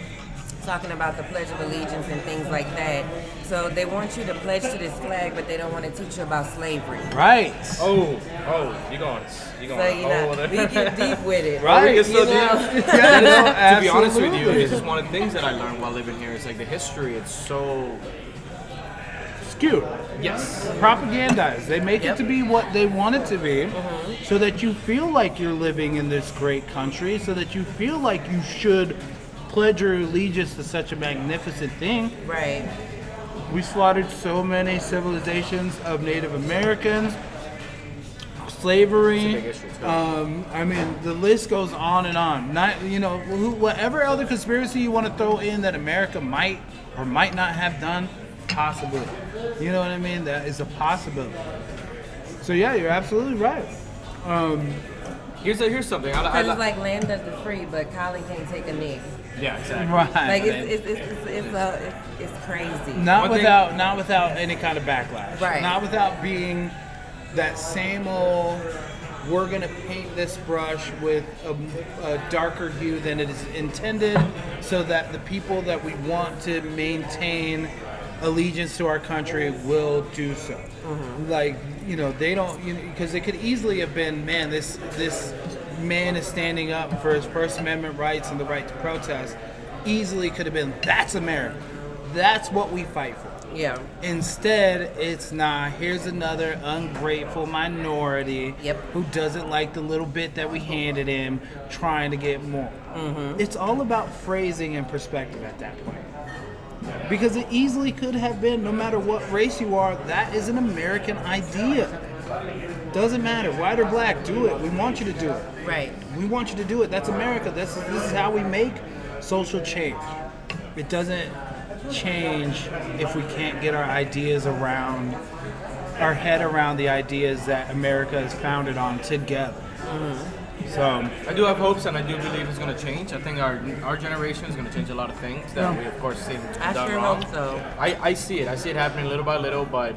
talking about the Pledge of Allegiance and things like that, so they want you to pledge to this flag, but they don't want to teach you about slavery.
Right.
Oh, you're going.
So we get deep with it.
Right.
We get so
You know?
deep.
Yeah,
To be honest with you,
absolutely.
it's just one of the things that I learned while living here. It's like the history. It's so
Skewed.
yes.
Propagandized. They make
Yep.
it to be what they want it to be, so that you feel like you're living in this great country, so that you feel like you should pledge your allegiance to such a magnificent thing.
Right.
We slaughtered so many civilizations of Native Americans, slavery.
It's a big issue, too.
I mean, the list goes on and on. Not, whatever other conspiracy you want to throw in that America might or might not have done, possibility. You know what I mean? That is a possibility. So yeah, you're absolutely right.
Here's something.
Because it's like land of the free, but Colin can't take a knee.
Yeah, exactly.
Right.
Like it's crazy.
Not
One thing-
without any kind of backlash.
Right.
Not without being that same old, we're gonna paint this brush with a darker hue than it is intended, so that the people that we want to maintain allegiance to our country will do so. Like, they don't, because it could easily have been, man, this man is standing up for his First Amendment rights and the right to protest. Easily could have been, that's America. That's what we fight for.
Yeah.
Instead, it's not. Here's another ungrateful minority
Yep.
who doesn't like the little bit that we handed him, trying to get more. It's all about phrasing and perspective at that point. Because it easily could have been, no matter what race you are, that is an American idea. Doesn't matter, white or black, do it. We want you to do it.
Right.
We want you to do it. That's America. This is how we make social change. It doesn't change if we can't get our ideas around, our head around the ideas that America is founded on together. So
I do have hopes, and I do believe it's going to change. I think our generation is going to change a lot of things that we, of course, seem
I
done
sure
wrong.
hope so.
I see it. I see it happening little by little, but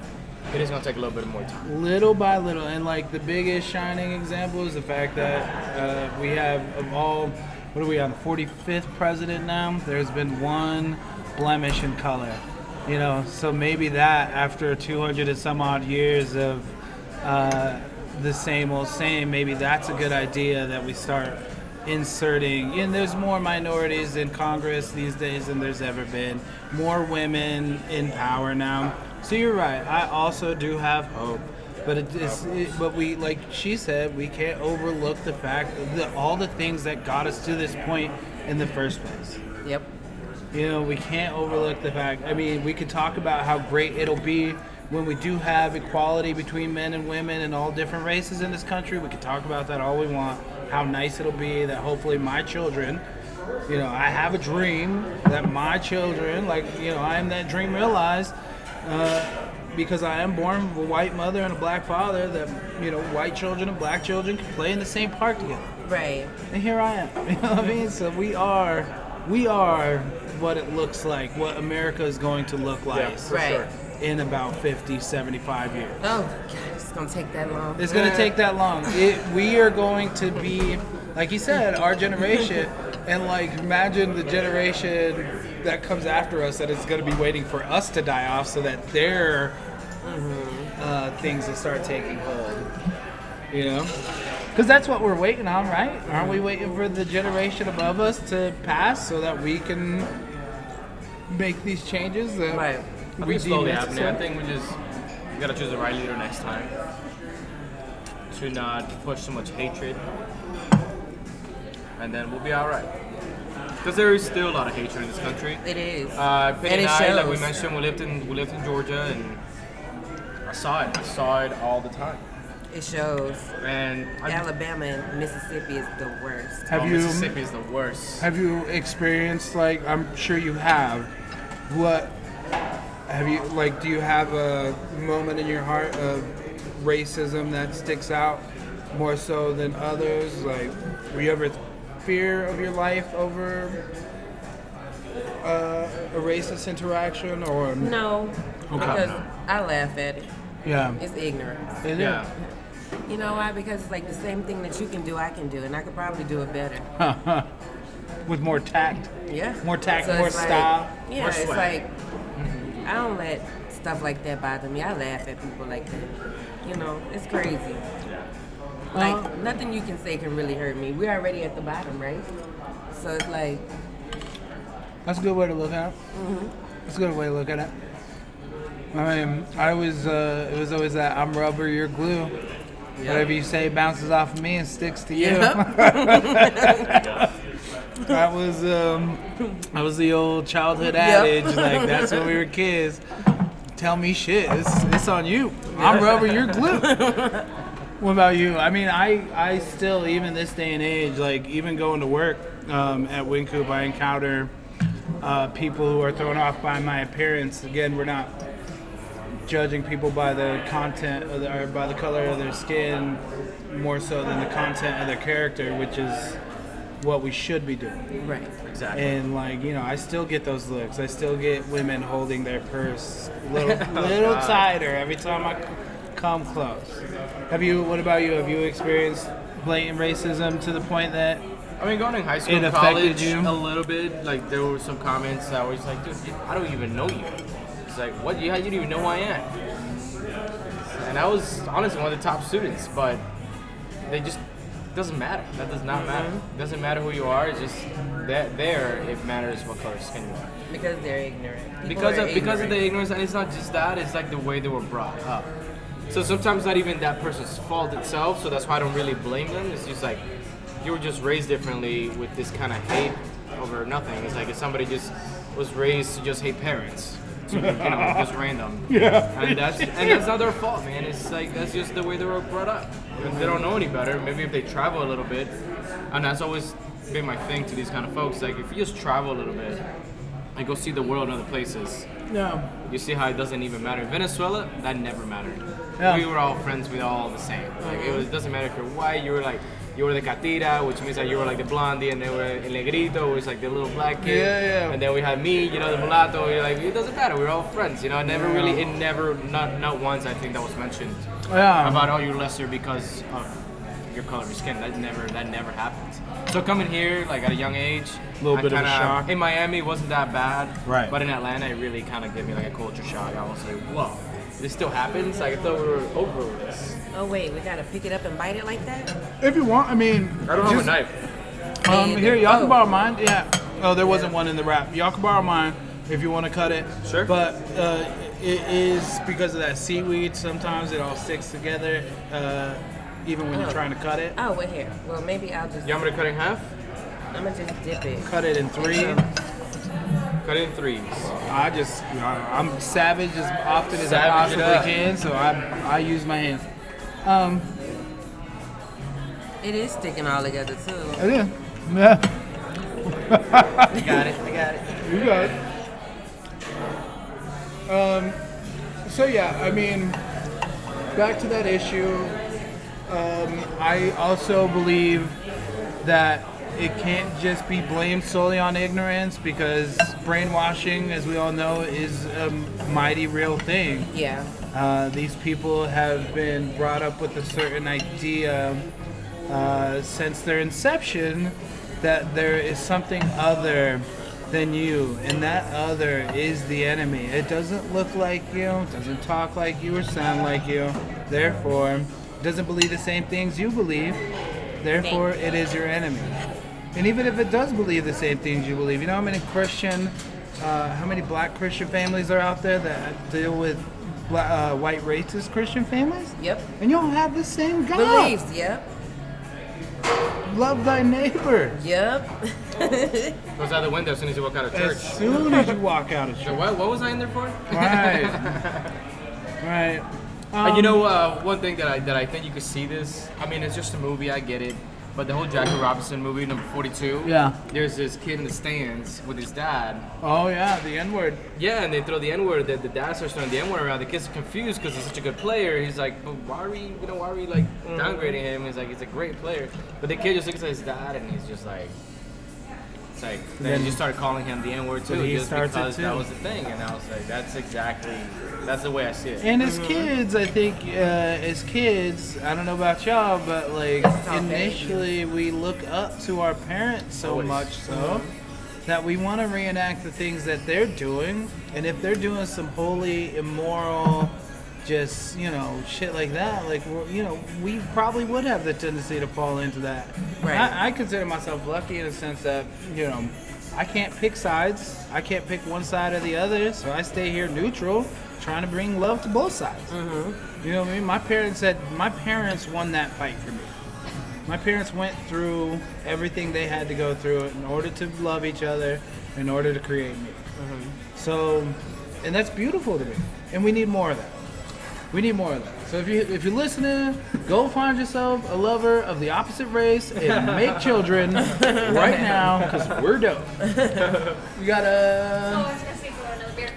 it is going to take a little bit more time.
little by little, and like the biggest shining example is the fact that we have, of all, what are we on, the 45th president now? There's been one blemish in color, so maybe that after 200 and some odd years of the same old same, maybe that's a good idea that we start inserting. And there's more minorities in Congress these days than there's ever been. More women in power now. So you're right. I also do have hope, but but we, like she said, we can't overlook the fact that all the things that got us to this point in the first place.
Yep.
We can't overlook the fact. I mean, we could talk about how great it'll be when we do have equality between men and women and all different races in this country. We can talk about that all we want, how nice it'll be that hopefully my children, I have a dream that my children, I am that dream realized, because I am born of a white mother and a black father, that, white children and black children can play in the same park together.
Right.
And here I am, you know what I mean? So we are what it looks like, what America is going to look like.
Yeah, for
Right.
sure.
In about 50, 75 years.
Oh God, it's gonna take that long.
It's going to take that long. We are going to be, like you said, our generation, and imagine the generation that comes after us that is going to be waiting for us to die off so that their things will start taking hold. Because that's what we're waiting on, right? Aren't we waiting for the generation above us to pass so that we can make these changes?
Right.
I think it's slowly happening. I think we got to choose the right leader next time to not push so much hatred, and then we'll be all right. Because there is still a lot of hatred in this country.
It is.
Penny
And it
and I, like we
shows.
mentioned, we lived in Georgia, and I saw it all the time.
It shows.
And
Alabama and Mississippi is the worst.
Mississippi is the worst.
Have you experienced, I'm sure you have, do you have a moment in your heart of racism that sticks out more so than others? Were you ever fear of your life over a racist interaction or?
No,
Okay.
because I laugh at it.
Yeah.
It's ignorance.
It is.
Yeah.
You know why? Because it's like the same thing that you can do, I can do, and I could probably do it better.
With more tact.
Yeah.
More tact,
So
more
it's like-
style.
Yeah,
more
it's
swag.
like I don't let stuff like that bother me. I laugh at people like that. You know, it's crazy. Like nothing you can say can really hurt me. We're already at the bottom, right? So it's like,
That's a good way to look at it. That's a good way to look at it. I mean, it was always that I'm rubber, you're glue. Whatever you say bounces off of me and sticks to you. That was the old childhood adage. Like that's when we were kids. Tell me shit. It's on you. I'm rubber, you're glue. What about you? I mean, I still, even this day and age, like even going to work at Wincoop, I encounter people who are thrown off by my appearance. Again, we're not judging people by the content or by the color of their skin more so than the content of their character, which is what we should be doing.
right.
Exactly.
And like, you know, I still get those looks. I still get women holding their purse a little tighter every time I come close. What about you? Have you experienced blatant racism to the point that
I mean, going in high school
It
and
affected
college
you?
a little bit, like there were some comments that was like, dude, I don't even know you. It's like, what? You don't even know who I am. And I was honestly one of the top students, but they just doesn't matter. That does not matter. It doesn't matter who you are. It's just that there it matters what color skin you are.
Because they're ignorant. People
Because
are
of the
ignorant.
ignorance, and it's not just that. It's like the way they were brought up. So sometimes not even that person's fault itself. So that's why I don't really blame them. It's just like you were just raised differently with this kind of hate over nothing. It's like if somebody just was raised to just hate parents. So, just random.
Yeah.
And that's not their fault, man. It's like that's just the way they were brought up. If they don't know any better, maybe if they travel a little bit, and that's always been my thing to these kind of folks. Like if you just travel a little bit and go see the world in other places,
no?
you see how it doesn't even matter. In Venezuela, that never mattered.
Yeah.
We were all friends. We were all the same. Like it doesn't matter if you're white. You were the catira, which means that you were like the blondie, and they were el negrito, which is like the little black kid.
Yeah.
And then we had me, the mulatto. You're like, it doesn't matter. We're all friends. It never, not once I think that was mentioned
Yeah.
about oh you're lesser because of your color of your skin. That never happens. So coming here like at a young age,
Little bit of a
kinda-
shock.
In Miami, it wasn't that bad.
Right.
But in Atlanta, it really kind of gave me like a culture shock. I was like, whoa, this still happens? Like I thought we were over this.
Oh wait, we gotta pick it up and bite it like that?
If you want, I mean,
I don't have a
just-
knife.
Here, y'all can borrow mine. Yeah. Oh, there wasn't one in the wrap. Y'all can borrow mine if you want to cut it.
Sure.
But it is because of that seaweed. Sometimes it all sticks together, even when you're trying to cut it.
Oh, wait here. Well, maybe I'll just.
You want me to cut it in half?
I'm gonna just dip it.
Cut it in three.
Cut it in threes.
I'm savage as often as I
Savage it
possibly
up.
can, so I use my hands.
It is sticking all together too.
It is. Yeah.
I got it.
You got it. So yeah, I mean, back to that issue. I also believe that it can't just be blamed solely on ignorance because brainwashing, as we all know, is a mighty real thing.
Yeah.
These people have been brought up with a certain idea since their inception that there is something other than you, and that other is the enemy. It doesn't look like you, doesn't talk like you, or sound like you. Therefore, it doesn't believe the same things you believe. Therefore, it is your enemy. And even if it does believe the same things you believe, you know how many black Christian families are out there that deal with white racist Christian families?
Yep.
And you all have the same God.
Beliefs. Yep.
Love thy neighbor.
Yep.
Goes out the window as soon as you walk out of church.
As soon as you walk out of
So
church.
what was I in there for?
Right. Right.
You know, one thing that I think you could see this. I mean, it's just a movie. I get it. But the whole Jackie Robinson movie, number 42.
Yeah.
There's this kid in the stands with his dad.
Oh yeah, the N-word.
Yeah, and they throw the N-word. The dad starts throwing the N-word around. The kid's confused because he's such a good player. He's like, but why are we like downgrading him? He's like, he's a great player. But the kid just looks at his dad and he's just like, It's like then you started calling him the N-word too,
he
just
starts it
because
too.
that was the thing, and I was like, that's the way I see it.
And as kids, I think, I don't know about y'all, but like initially we look up to our parents so
Always.
much so that we want to reenact the things that they're doing. And if they're doing some holy, immoral, just, shit like that, like, we probably would have the tendency to fall into that.
Right.
I consider myself lucky in the sense that, I can't pick sides. I can't pick one side or the other, so I stay here neutral, trying to bring love to both sides. You know what I mean? My parents won that fight for me. My parents went through everything they had to go through in order to love each other, in order to create me. So, and that's beautiful to me. And we need more of that. We need more of that. So if you're listening, go find yourself a lover of the opposite race and make children right now, because we're dope. We got
Oh, I was gonna see if you want another beer.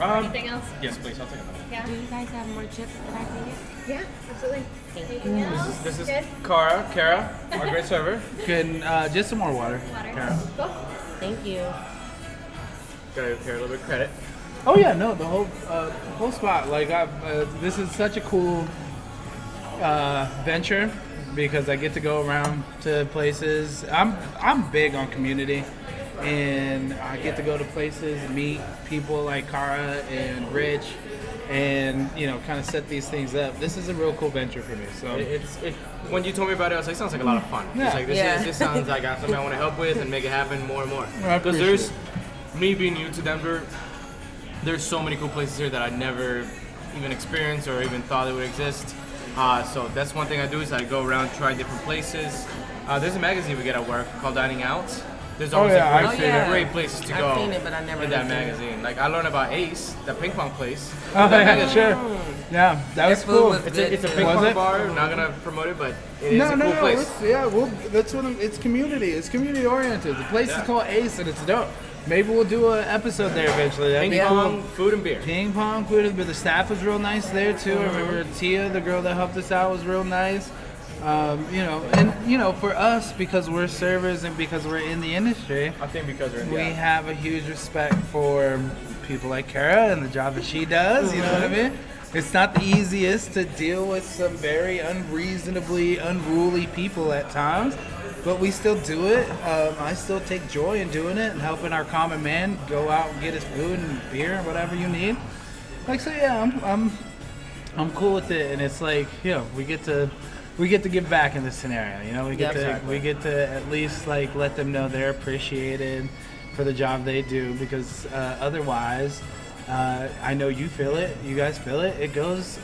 Anything else?
Yes, please. I'll take it.
Yeah.
Do you guys have more chips that I can get?
Yeah, absolutely. Anything else?
This is
Good.
Kara, our great server.
can just some more water.
Water. Cool.
Thank you.
Gotta give Kara a little bit of credit.
Oh yeah, no, the whole spot. Like, this is such a cool venture because I get to go around to places. I'm big on community, and I get to go to places, meet people like Kara and Rich, and kind of set these things up. This is a real cool venture for me. So
When you told me about it, I was like, sounds like a lot of fun.
Yeah.
It's like this sounds like something I want to help with and make it happen more and more.
I
Because
appreciate
there's me being new to Denver. There's so many cool places here that I never even experienced or even thought they would exist. So that's one thing I do is I go around, try different places. There's a magazine we get at work called Dining Out. There's always
I've seen it.
great places to go
I've seen it, but I never
in that
looked at it.
magazine. Like I learned about Ace, the ping pong place.
Oh yeah, sure. Yeah, that was
food
cool.
was
It's a ping
Was
pong
it?
bar. I'm not gonna promote it, but it is a cool place.
That's what it's community. It's community oriented. The place
Yeah.
is called Ace, and it's dope. Maybe we'll do an episode there eventually. That'd
Ping
be
pong,
cool.
food and beer.
Ping pong, food, but the staff was real nice there too. I remember Tia, the girl that helped us out, was real nice. For us, because we're servers and because we're in the industry,
I think because we're in
we have a huge respect for people like Kara and the job that she does. You know what I mean? It's not the easiest to deal with some very unreasonably unruly people at times, but we still do it. I still take joy in doing it and helping our common man go out and get his food and beer and whatever you need. Like, so yeah, I'm cool with it, and it's like, we get to give back in this scenario. We get to at least like let them know they're appreciated for the job they do, because otherwise, I know you feel it, you guys feel it. It goes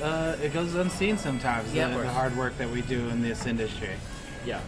unseen sometimes.
Yeah,
the hard work that we do in this industry.
Yeah,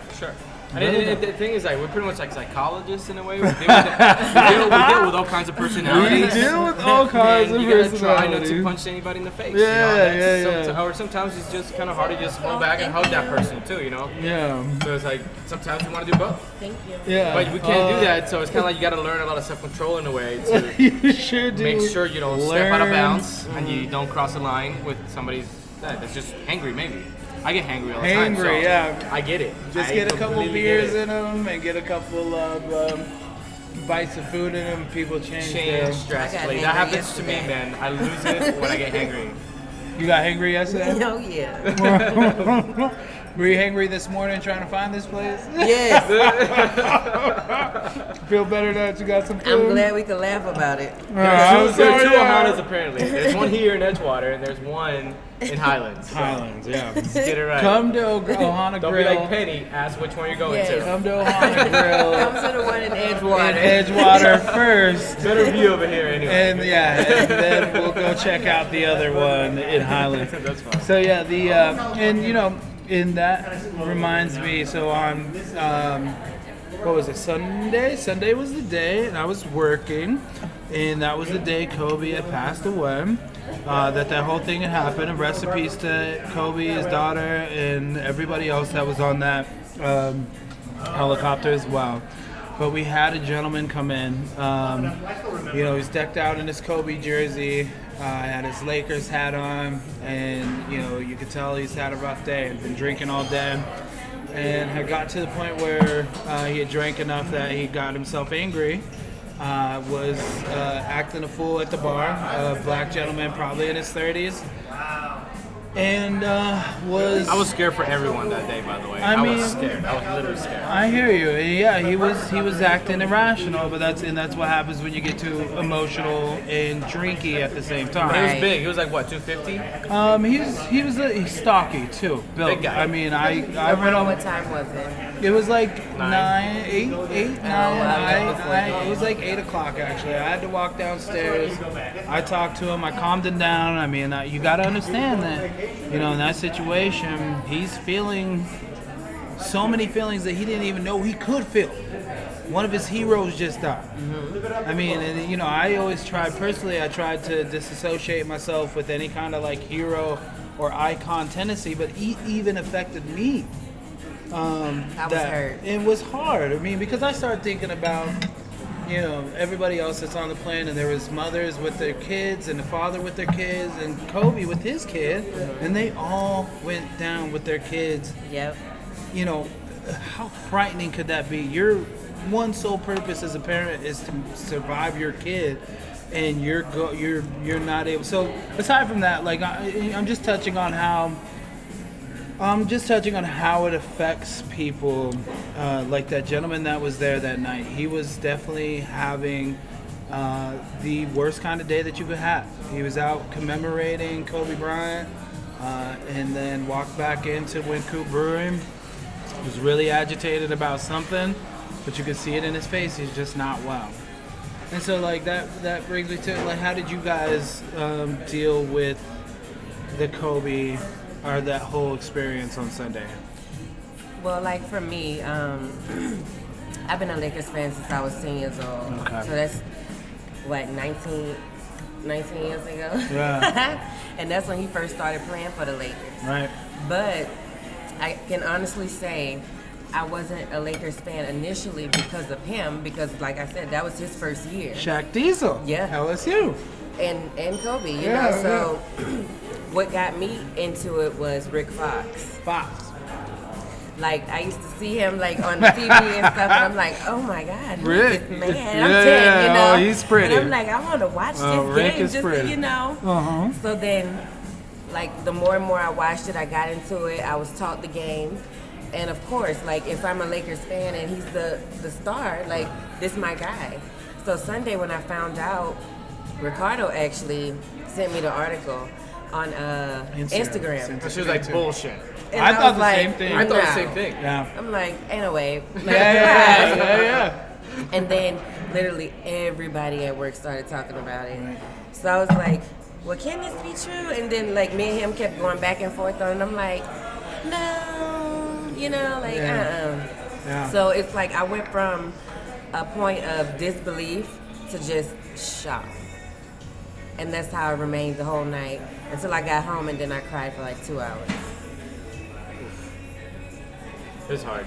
for sure. And the thing is, like, we're pretty much like psychologists in a way. We deal with all kinds of personalities.
We deal with all kinds of
you gotta try not
personalities.
to punch anybody in the face.
Yeah.
Or sometimes it's just kind of hard to just hold back and hug that person too.
Yeah.
So it's like sometimes we want to do both,
Thank you.
Yeah.
but we can't do that. So it's kind of like you got to learn a lot of self-control in a way to
You sure do.
make sure you don't step out of
learn.
bounds and you don't cross the line with somebody that's just hangry. Maybe I get hangry all the time. So
Hangry, yeah.
I get it.
Just
I
get a couple
completely
beers
get it.
in them and get a couple of bites of food in them. People change them.
Drastically.
I got
That
hangry
happens to me,
yesterday.
man. I lose it when I get hangry.
You got hangry yesterday?
Oh yeah.
Were you hangry this morning trying to find this place?
Yes.
Feel better that you got some food?
I'm glad we could laugh about it.
There are two Ohanas apparently. There's one here in Edgewater and there's one in Highlands. So
Highlands, yeah.
let's get it right.
Come to Ohana
Don't
Grille.
be like Penny. Ask which one you're going
Yes.
to.
Come to Ohana Grille
Come to the one in Edgewater.
in Edgewater first.
Better view over here anyway.
And then we'll go check out the other one in Highlands.
That's fine.
So yeah, and that reminds me. So on what was it? Sunday. Sunday was the day, and I was working, and that was the day Kobe had passed away. That whole thing had happened. And rest in peace to Kobe, his daughter, and everybody else that was on that helicopter as well. But we had a gentleman come in. He's decked out in his Kobe jersey. Had his Lakers hat on, and you could tell he's had a rough day and been drinking all day. and had got to the point where he had drank enough that he got himself angry. Was acting a fool at the bar. A black gentleman, probably in his 30s. And was...
I was scared for everyone that day, by the way. I was scared. I was literally scared.
I hear you. Yeah, he was acting irrational, but that's what happens when you get too emotional and drinky at the same time.
He was big. He was like, what, 250?
He's stocky too. Built.
Big guy.
I mean, I went
Around
on.
what time was it?
It was like
9.
8, 9. It was like 8 o'clock actually. I had to walk downstairs. I talked to him. I calmed him down. I mean, you got to understand that, in that situation, he's feeling so many feelings that he didn't even know he could feel. One of his heroes just died. I mean, and I always tried to disassociate myself with any kind of like hero or icon tendency, but he even affected me.
I was hurt.
It was hard. I mean, because I started thinking about, everybody else that's on the plane, and there was mothers with their kids and the father with their kids and Kobe with his kid, and they all went down with their kids.
Yep.
How frightening could that be? Your one sole purpose as a parent is to survive your kid, and you're not able. So aside from that, like I'm just touching on how it affects people. Like that gentleman that was there that night, he was definitely having the worst kind of day that you could have. He was out commemorating Kobe Bryant, and then walked back into Wynkoop Brewing. Was really agitated about something, but you could see it in his face. He's just not well. And so, like that brings me to like, how did you guys deal with the Kobe or that whole experience on Sunday?
Well, like for me, I've been a Lakers fan since I was 10 years old.
Okay.
So that's, what, 19 years ago?
Yeah.
And that's when he first started playing for the Lakers.
Right.
But I can honestly say I wasn't a Lakers fan initially because of him, because like I said, that was his first year.
Shaq Diesel.
Yeah.
LSU.
And Kobe, you
Yeah,
know. So what got me into it was Rick Fox. Like, I used to see him, like, on TV and stuff, and I'm like, oh, my God, who's
Rick.
this man?
Yeah,
I'm 10, you know?
oh, he's pretty.
And I'm like, I want to watch this
Rick
game
is
just
pretty.
so you know.
Uh-huh.
So then, like, the more and more I watched it, I got into it. I was taught the game. And, of course, like, if I'm a Lakers fan and he's the star, like, this is my guy. So Sunday when I found out, Ricardo actually sent me the article on Instagram.
She was like, bullshit.
And
I thought
was
the
like,
same thing.
I thought the
no.
same thing.
Yeah.
I'm like, anyway.
Yeah.
And then literally everybody at work started talking about it.
Right.
So I was like, well, can this be true? And then like me and him kept going back and forth on it. And I'm like, no, you know, like,
Yeah.
So it's like I went from a point of disbelief to just shock. And that's how I remained the whole night until I got home, and then I cried for like 2 hours.
It was hard.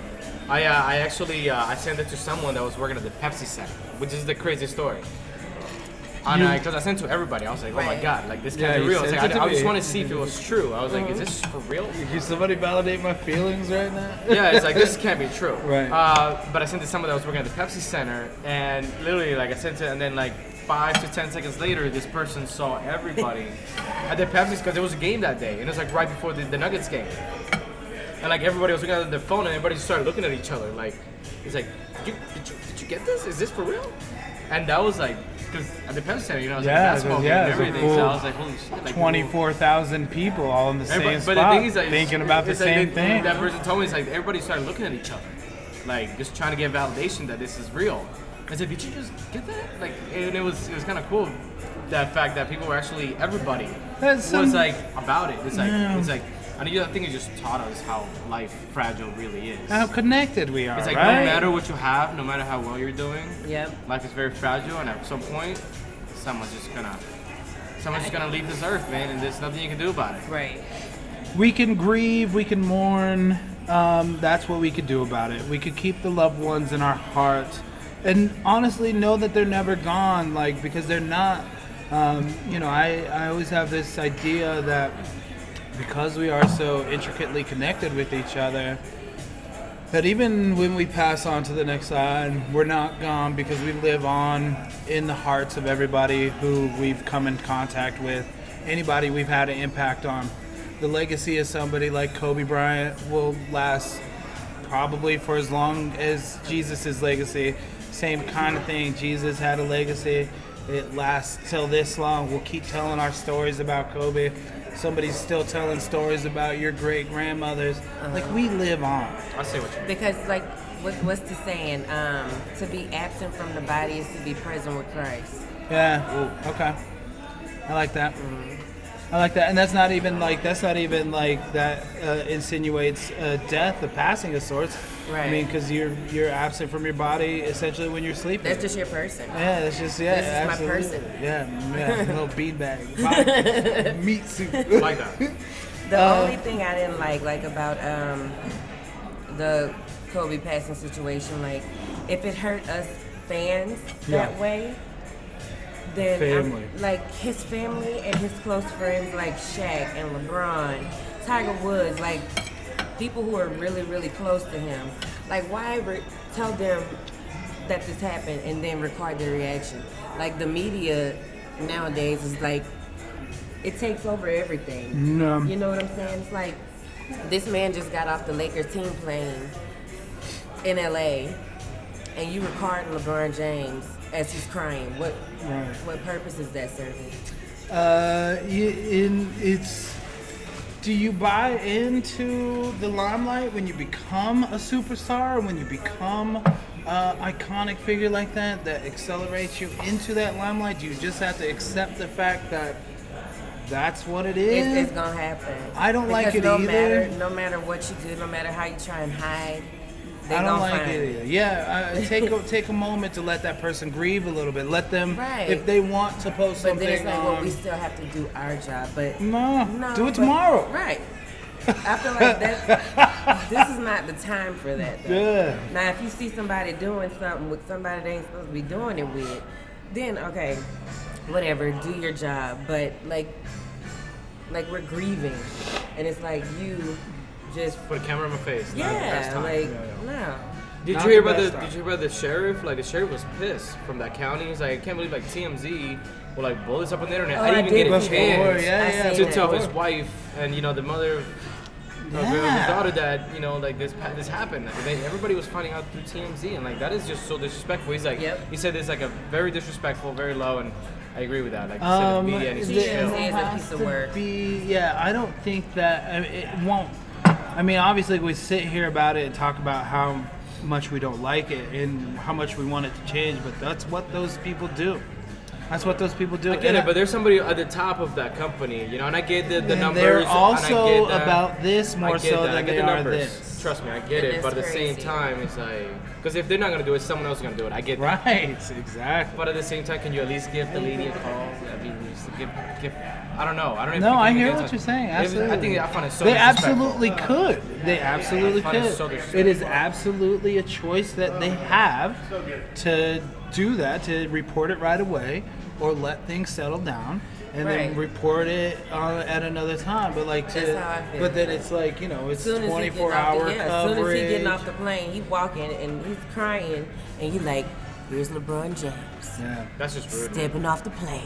I actually I sent it to someone that was working at the Pepsi Center, which is the craziest story. Because I sent it to everybody. I was like, oh my
Right.
God, like this
Yeah,
can't be
you
real. It's
sent
like,
it to
I just
me.
want to see if it was true. I was like, is this for real?
Can somebody validate my feelings right now?
Yeah, it's like, this can't be true.
Right.
But I sent it to someone that was working at the Pepsi Center, and literally, like, I sent it, and then, like, 5 to 10 seconds later, this person saw everybody at the Pepsi's, because it was a game that day, and it was, like, right before the Nuggets game. And, like, everybody was looking at their phone, and everybody just started looking at each other, like, it's like, did you get this? Is this for real? And that was, like, because at the Pepsi Center, you know, it's like a basketball game and
it's a
everything, so I was like, holy shit. Like,
24,000 people all in the same
but
spot,
the thing is, like,
thinking about the
it's like
same thing.
That person told me, it's like everybody started looking at each other, like just trying to get validation that this is real. I said, did you just get that? Like, and it was kind of cool, that fact that people were actually, everybody
That's
was
some-
like about it. It's like
Yeah.
it's like I think it just taught us how life fragile really is.
How connected we are,
It's like
right?
no matter what you have, no matter how well you're doing,
Yep.
life is very fragile, and at some point, someone's just gonna leave this earth, man, and there's nothing you can do about it.
Right.
We can grieve, we can mourn. That's what we could do about it. We could keep the loved ones in our hearts, and honestly know that they're never gone. Like, because they're not. I always have this idea that because we are so intricately connected with each other, that even when we pass on to the next side, we're not gone because we live on in the hearts of everybody who we've come in contact with, anybody we've had an impact on. The legacy of somebody like Kobe Bryant will last probably for as long as Jesus' legacy. Same kind of thing. Jesus had a legacy. It lasts till this long. We'll keep telling our stories about Kobe. Somebody's still telling stories about your great grandmothers. Like, we live on.
I see what you mean.
Because, like, what's the saying? To be absent from the body is to be present with Christ.
Yeah. Ooh, okay. I like that. I like that, and that's not even like that insinuates death, the passing of sorts.
Right.
I mean, because you're absent from your body essentially when you're sleeping.
That's just your person.
Yeah, that's just
This is my
absolutely.
person.
Yeah, little beanbag, meat suit.
I like that.
The only thing I didn't like about the Kobe passing situation, like, if it hurt us fans that way, then
Family.
like his family and his close friends like Shaq and LeBron, Tiger Woods, like people who are really, really close to him, like why tell them that this happened and then record their reaction? Like the media nowadays is like, it takes over everything.
No.
You know what I'm saying? It's like this man just got off the Lakers team plane in LA and you record LeBron James as he's crying. What purpose is that serving?
Do you buy into the limelight when you become a superstar, when you become an iconic figure like that accelerates you into that limelight? Do you just have to accept the fact that that's what it is?
It's gonna happen.
I don't like it
either.
either.
No matter what you do, no matter how you try and hide, they
I don't
gonna
like
find
it either. Yeah, take a moment to let that person grieve a little bit. Let them,
Right.
if they want to post
But
something.
then it's like, well, we still have to do our job. But
no, do it
but-
tomorrow.
Right. I feel like this is not the time for that. Though.
Yeah.
Now, if you see somebody doing something with somebody they ain't supposed to be doing it with, then okay, whatever, do your job. But like we're grieving, and it's like you just
Put a camera in my face. Not the best time.
like no.
Did
Not
you hear
the
about
best
the?
time.
Did you hear about the sheriff? Like the sheriff was pissed from that county. He's like, I can't believe like TMZ will like blow this up on the internet.
Oh,
I didn't
I
even
did
get a
see
chance
yeah,
I
to
seen
tell
that.
his wife and the mother of
Yeah.
his daughter that like this happened. Like, everybody was finding out through TMZ, and like that is just so disrespectful. He's like,
Yep.
he said this like a very disrespectful, very low, and I agree with that. Like, he said the media needs to
the-
chill.
TMZ is a
has
piece of
to
work.
I don't think that it won't. I mean, obviously, we sit here about it and talk about how much we don't like it and how much we want it to change, but that's what those people do. That's what those people do.
I get it, but there's somebody at the top of that company, and I get the
and
numbers.
they're
and I
also
get that.
about this
I
more
get
so
that. I
than
get
they
the
are
numbers.
this.
Trust me, I get
And
it. But at the
it's
same
crazy.
time, it's like, because if they're not gonna do it, someone else is gonna do it. I get that.
Right, exactly.
But at the same time, can you at least give the lady a call? I mean, just to give. I don't know. I don't know. If
No,
you
I
can
hear
get
what
into-
you're saying.
I
Absolutely.
think I find it so
They
disrespectful.
absolutely could. They absolutely
I find it
could.
so disrespectful.
It is absolutely a choice that they have to do that, to report it right away or let things settle down and then
Right.
report it at another time. But like
That's how I feel.
but then it's like, it's
Soon as he
24-hour
as soon as he getting off
coverage.
the plane, he walking and he's crying, and he like, here's LeBron James
Yeah.
That's just rude.
stepping off the plane.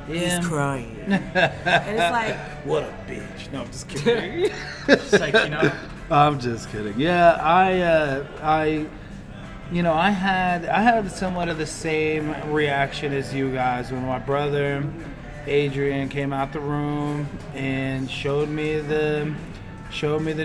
Yeah.
He's crying, and it's like,
What a bitch. No, I'm just kidding.
It's like,
I'm just kidding. Yeah, I had somewhat of the same reaction as you guys when my brother Adrian came out the room and showed me the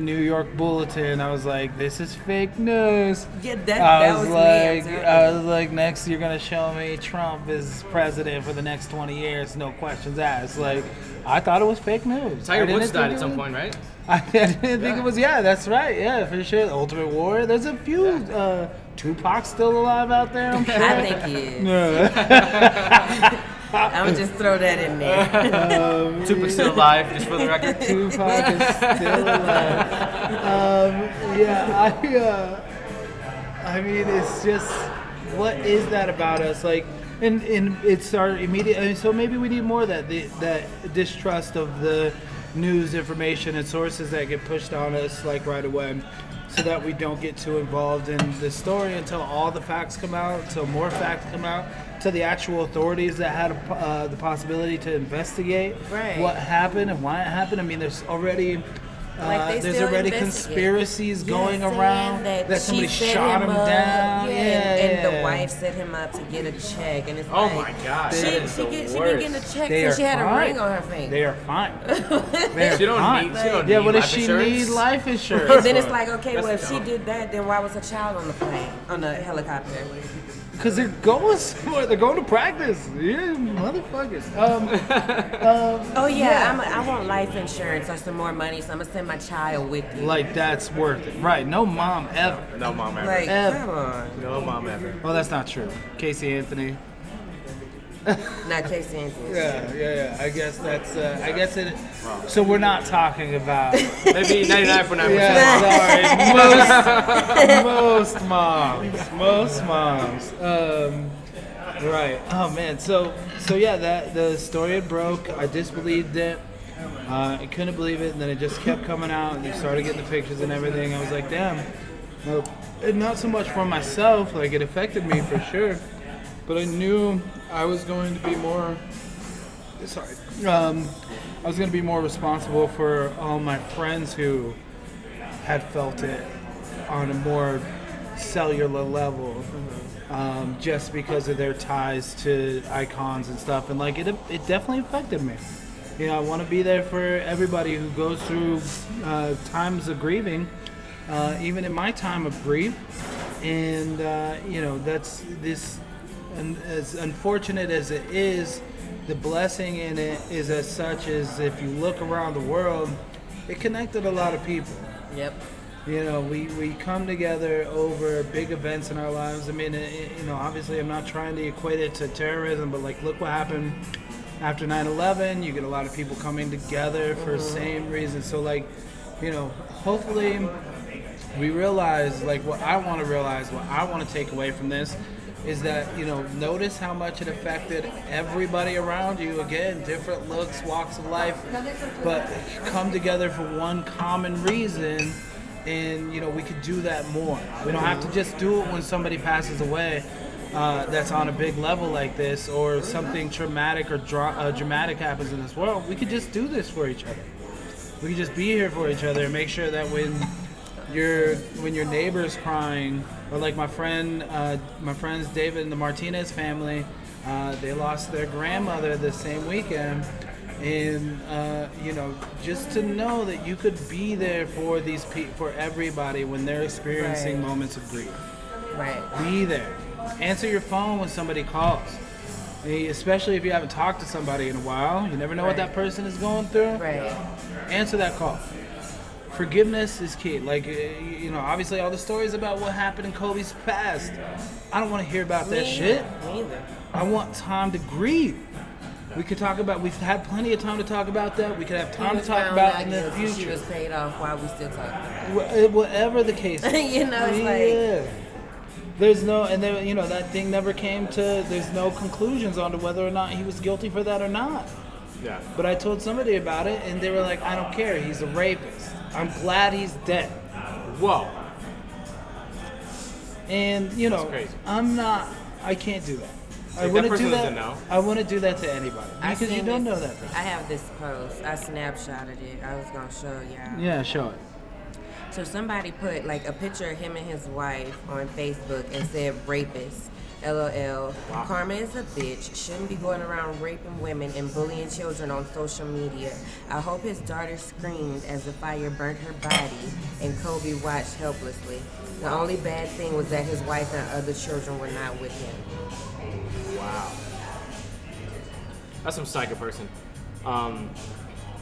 New York Bulletin. I was like, this is fake news.
yeah,
I
that
was
was
like,
me.
I was like, next you're gonna show me Trump is president for the next 20 years, no questions asked. Like, I thought it was fake news. I
Tiger
didn't
Woods
think
died
it
at some
was-
point, right?
I didn't think
Yeah.
it was. Yeah, that's right. Yeah, for sure. Ultimate Warrior. There's a few. Tupac's still alive out there. I'm sure.
I think he is.
Yeah.
I'm gonna just throw that in there.
Tupac's still alive, just for the record.
Tupac is still alive. I mean, it's just, what is that about us? Like, and it started immediately. So maybe we need more of that. That distrust of the news information and sources that get pushed on us like right away. so that we don't get too involved in the story until all the facts come out, until more facts come out, to the actual authorities that had the possibility to investigate what happened and why it happened. I mean, there's already there's already conspiracies going around that somebody shot him down.
And the wife set him up to get a check, and it's
oh my God,
she didn't get a check because she had a ring on her finger.
They are fine.
She don't need
what does
life
she
insurance?
need? Life insurance.
And then it's like, okay, well, if she did that, then why was a child on the plane, on the helicopter?
Because they're going somewhere. They're going to practice. Yeah, motherfuckers.
I want life insurance or some more money, so I'm going to send my child with you.
Like, that's worth it. Right. No mom ever.
No mom ever.
Like,
Ever.
come on.
No mom ever.
Well, that's not true. Casey Anthony.
Not Casey Anthony.
Yeah. I guess that's, it. So we're not talking about.
Maybe 99.9%.
Yeah, sorry. Most moms. Right. Oh man. So yeah, that the story had broke. I disbelieved it. I couldn't believe it, and then it just kept coming out, and they started getting the pictures and everything. I was like, damn. No, and not so much for myself. Like, it affected me for sure, but I knew I was going to be more. Sorry. I was going to be more responsible for all my friends who had felt it on a more cellular level, just because of their ties to icons and stuff. And like, it definitely affected me. You know, I want to be there for everybody who goes through times of grieving, even in my time of grief. And that's this. And as unfortunate as it is, the blessing in it is as such as if you look around the world, it connected a lot of people.
Yep.
You know, we come together over big events in our lives. I mean, obviously I'm not trying to equate it to terrorism, but like, look what happened after 9/11. You get a lot of people coming together for the same reason. So like, hopefully we realize, like, what I want to take away from this is that, notice how much it affected everybody around you. Again, different looks, walks of life, but come together for one common reason. And, we could do that more. We don't have to just do it when somebody passes away that's on a big level like this, or something traumatic or dramatic happens in this world. We could just do this for each other. We could just be here for each other and make sure that when your neighbor's crying, or like my friends David and the Martinez family, they lost their grandmother the same weekend, and just to know that you could be there for for everybody when they're experiencing moments of grief.
Right.
Be there. Answer your phone when somebody calls. Especially if you haven't talked to somebody in a while, you never know what that person is going through.
Right.
Answer that call. Forgiveness is key. Like, obviously all the stories about what happened in Kobe's past, I don't want to hear about that shit.
Me either.
I want time to grieve. We've had plenty of time to talk about that. We could have time to talk about in the future.
She was paid off while we still talking.
Whatever the case is.
It's like.
There's no, and there, that thing never came to, there's no conclusions on to whether or not he was guilty for that or not.
Yeah.
But I told somebody about it, and they were like, I don't care, he's a rapist. I'm glad he's dead.
Whoa.
And,
That's crazy.
I can't do that.
I wouldn't do that.
I wouldn't do that to anybody, because you don't know that person.
I have this post. I snapshotted it. I was going to show y'all.
Yeah, show it.
So somebody put like a picture of him and his wife on Facebook and said rapist. LOL.
Wow.
Karma is a bitch. Shouldn't be going around raping women and bullying children on social media. I hope his daughter screamed as the fire burnt her body and Kobe watched helplessly. The only bad thing was that his wife and other children were not with him.
Wow. That's some psycho person.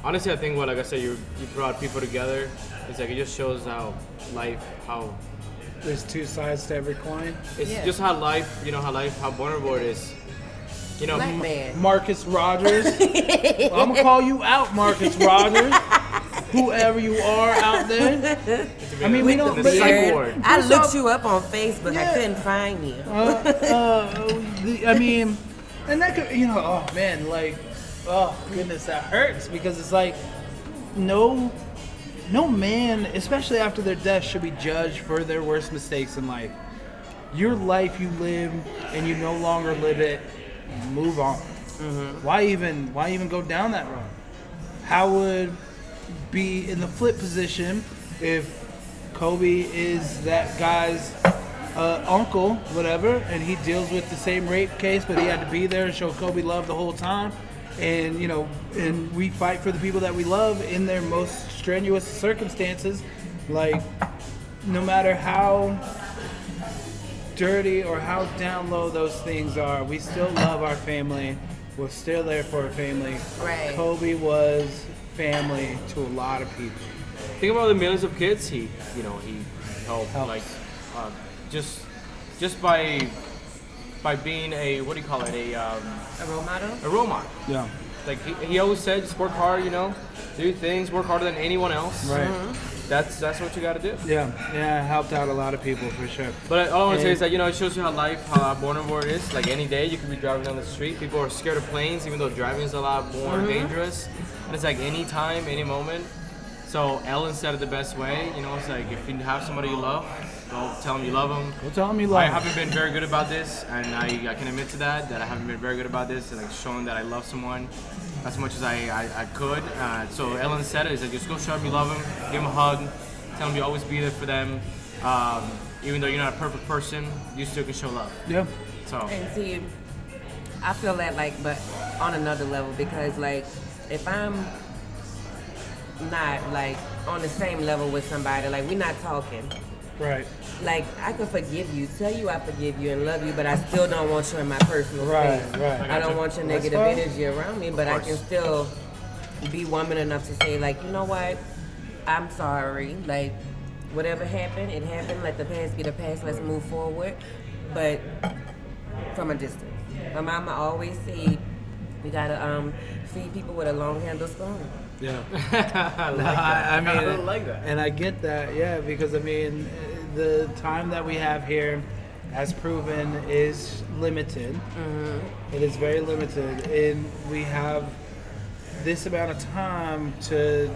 Honestly, I think like I said, you brought people together. It's like, it just shows how
there's two sides to every coin.
It's just how vulnerable it is.
Black man.
Marcus Rogers. Well, I'm gonna call you out, Marcus Rogers. Whoever you are out there. I mean, we don't.
The psych ward.
I looked you up on Facebook. I couldn't find you.
And that could, oh man, like, oh goodness, that hurts, because it's like, no, no man, especially after their death, should be judged for their worst mistakes in life. Your life you live and you no longer live it, move on. Why even go down that road? How would be in the flip position if Kobe is that guy's uncle, whatever, and he deals with the same rape case, but he had to be there and show Kobe love the whole time. And, you know, and we fight for the people that we love in their most strenuous circumstances. Like, no matter how dirty or how down low those things are, we still love our family. We're still there for our family.
Right.
Kobe was family to a lot of people.
Think about the millions of kids he helped. Like, just by being a, what do you call it,
A role model?
a role model.
Yeah.
Like he always said, just work hard, do things, work harder than anyone else.
Right.
That's what you got to do.
Yeah, it helped out a lot of people for sure.
But all I want to say is that, it shows you how vulnerable it is. Like any day you could be driving down the street. People are scared of planes, even though driving is a lot more dangerous. And it's like any time, any moment. So Ellen said it the best way. It's like if you have somebody you love, go tell them you love them.
Go tell them you love
I
them.
haven't been very good about this, and I can admit to that I haven't been very good about this, and like showing that I love someone as much as I could. So Ellen said it, is like just go show them you love them, give them a hug, tell them you always be there for them. Even though you're not a perfect person, you still can show love.
Yeah.
So
And see, I feel that but on another level, because if I'm not on the same level with somebody, we're not talking.
Right.
I could forgive you, tell you I forgive you and love you, but I still don't want you in my personal
Right,
space.
right.
I don't want your negative
fine.
energy around me, but I can still be woman enough to say, you know what, I'm sorry. Whatever happened, it happened. Let the past be the past. Let's move forward. But from a distance. My mama always said, we gotta feed people with a long handle spoon.
Yeah.
I like that.
I mean,
I like that.
And I get that, yeah, because the time that we have here, as proven, is limited. It is very limited, and we have this amount of time to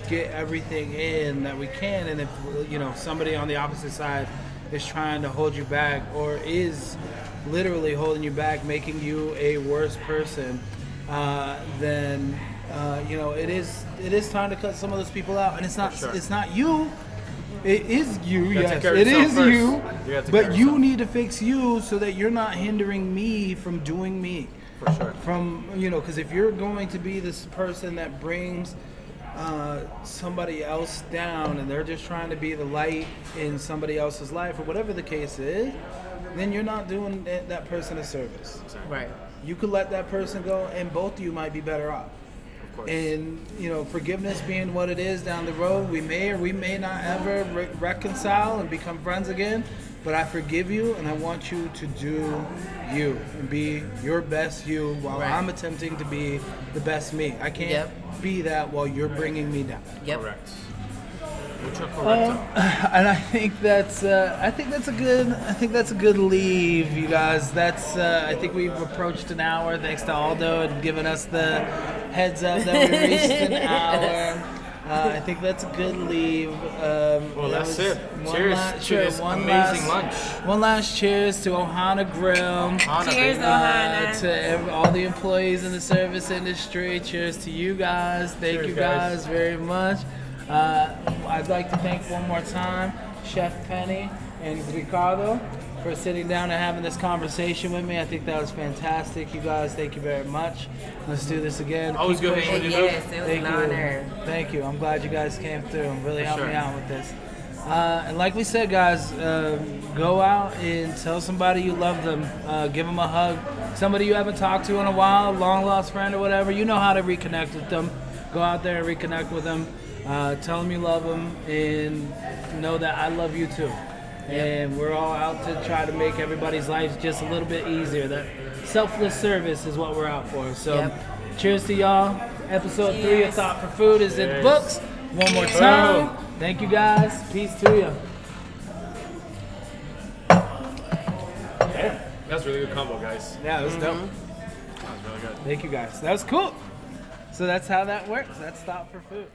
get everything in that we can. And if somebody on the opposite side is trying to hold you back, or is literally holding you back, making you a worse person, then it is time to cut some of those people out. And it's not
sure.
It's not you. It is you.
You gotta
Yes,
take care of
it
yourself
is
first.
you.
You gotta take care
But
of
you
yourself.
need to fix you so that you're not hindering me from doing me.
For sure.
From because if you're going to be this person that brings somebody else down, and they're just trying to be the light in somebody else's life, or whatever the case is, then you're not doing that person a service.
Right.
You could let that person go, and both of you might be better off.
Of course.
And forgiveness being what it is down the road, we may or we may not ever reconcile and become friends again. But I forgive you, and I want you to do you and be your best you, while
Right.
I'm attempting to be the best me. I can't
Yep.
be that while you're bringing me down.
Yep.
Correct. Mucho correcto.
And I think that's a good leave, you guys. I think we've approached an hour. Thanks to Aldo and giving us the heads up that we reached an hour. I think that's a good leave.
Well, that's it. Cheers to this amazing lunch.
One last cheers to Ohana Grille.
Ohana,
Cheers,
baby.
Ohana.
To all the employees in the service industry. Cheers to you guys. Thank
Cheers,
you
guys.
guys very much. I'd like to thank one more time Chef Penny and Ricardo for sitting down and having this conversation with me. I think that was fantastic. You guys, thank you very much. Let's do this again.
Always
Keep
good
pushing.
hanging with you, Luke.
Yes, it was
Thank
an
you.
honor.
Thank you. I'm glad you guys came through and really helped
sure.
me out with this. And like we said, guys, go out and tell somebody you love them. Give them a hug. Somebody you haven't talked to in a while, long lost friend or whatever, you know how to reconnect with them. Go out there and reconnect with them. Tell them you love them, and know that I love you too. And we're all out to try to make everybody's lives just a little bit easier. That selfless service is what we're out for. So cheers to y'all. Episode 3 of Thawt for Food is in the books. One more time. Thank you guys. Peace to you.
That's a really good combo, guys.
Yeah, it was dope.
That was really good.
Thank you guys. That was cool. So that's how that works. That's Thawt for Food.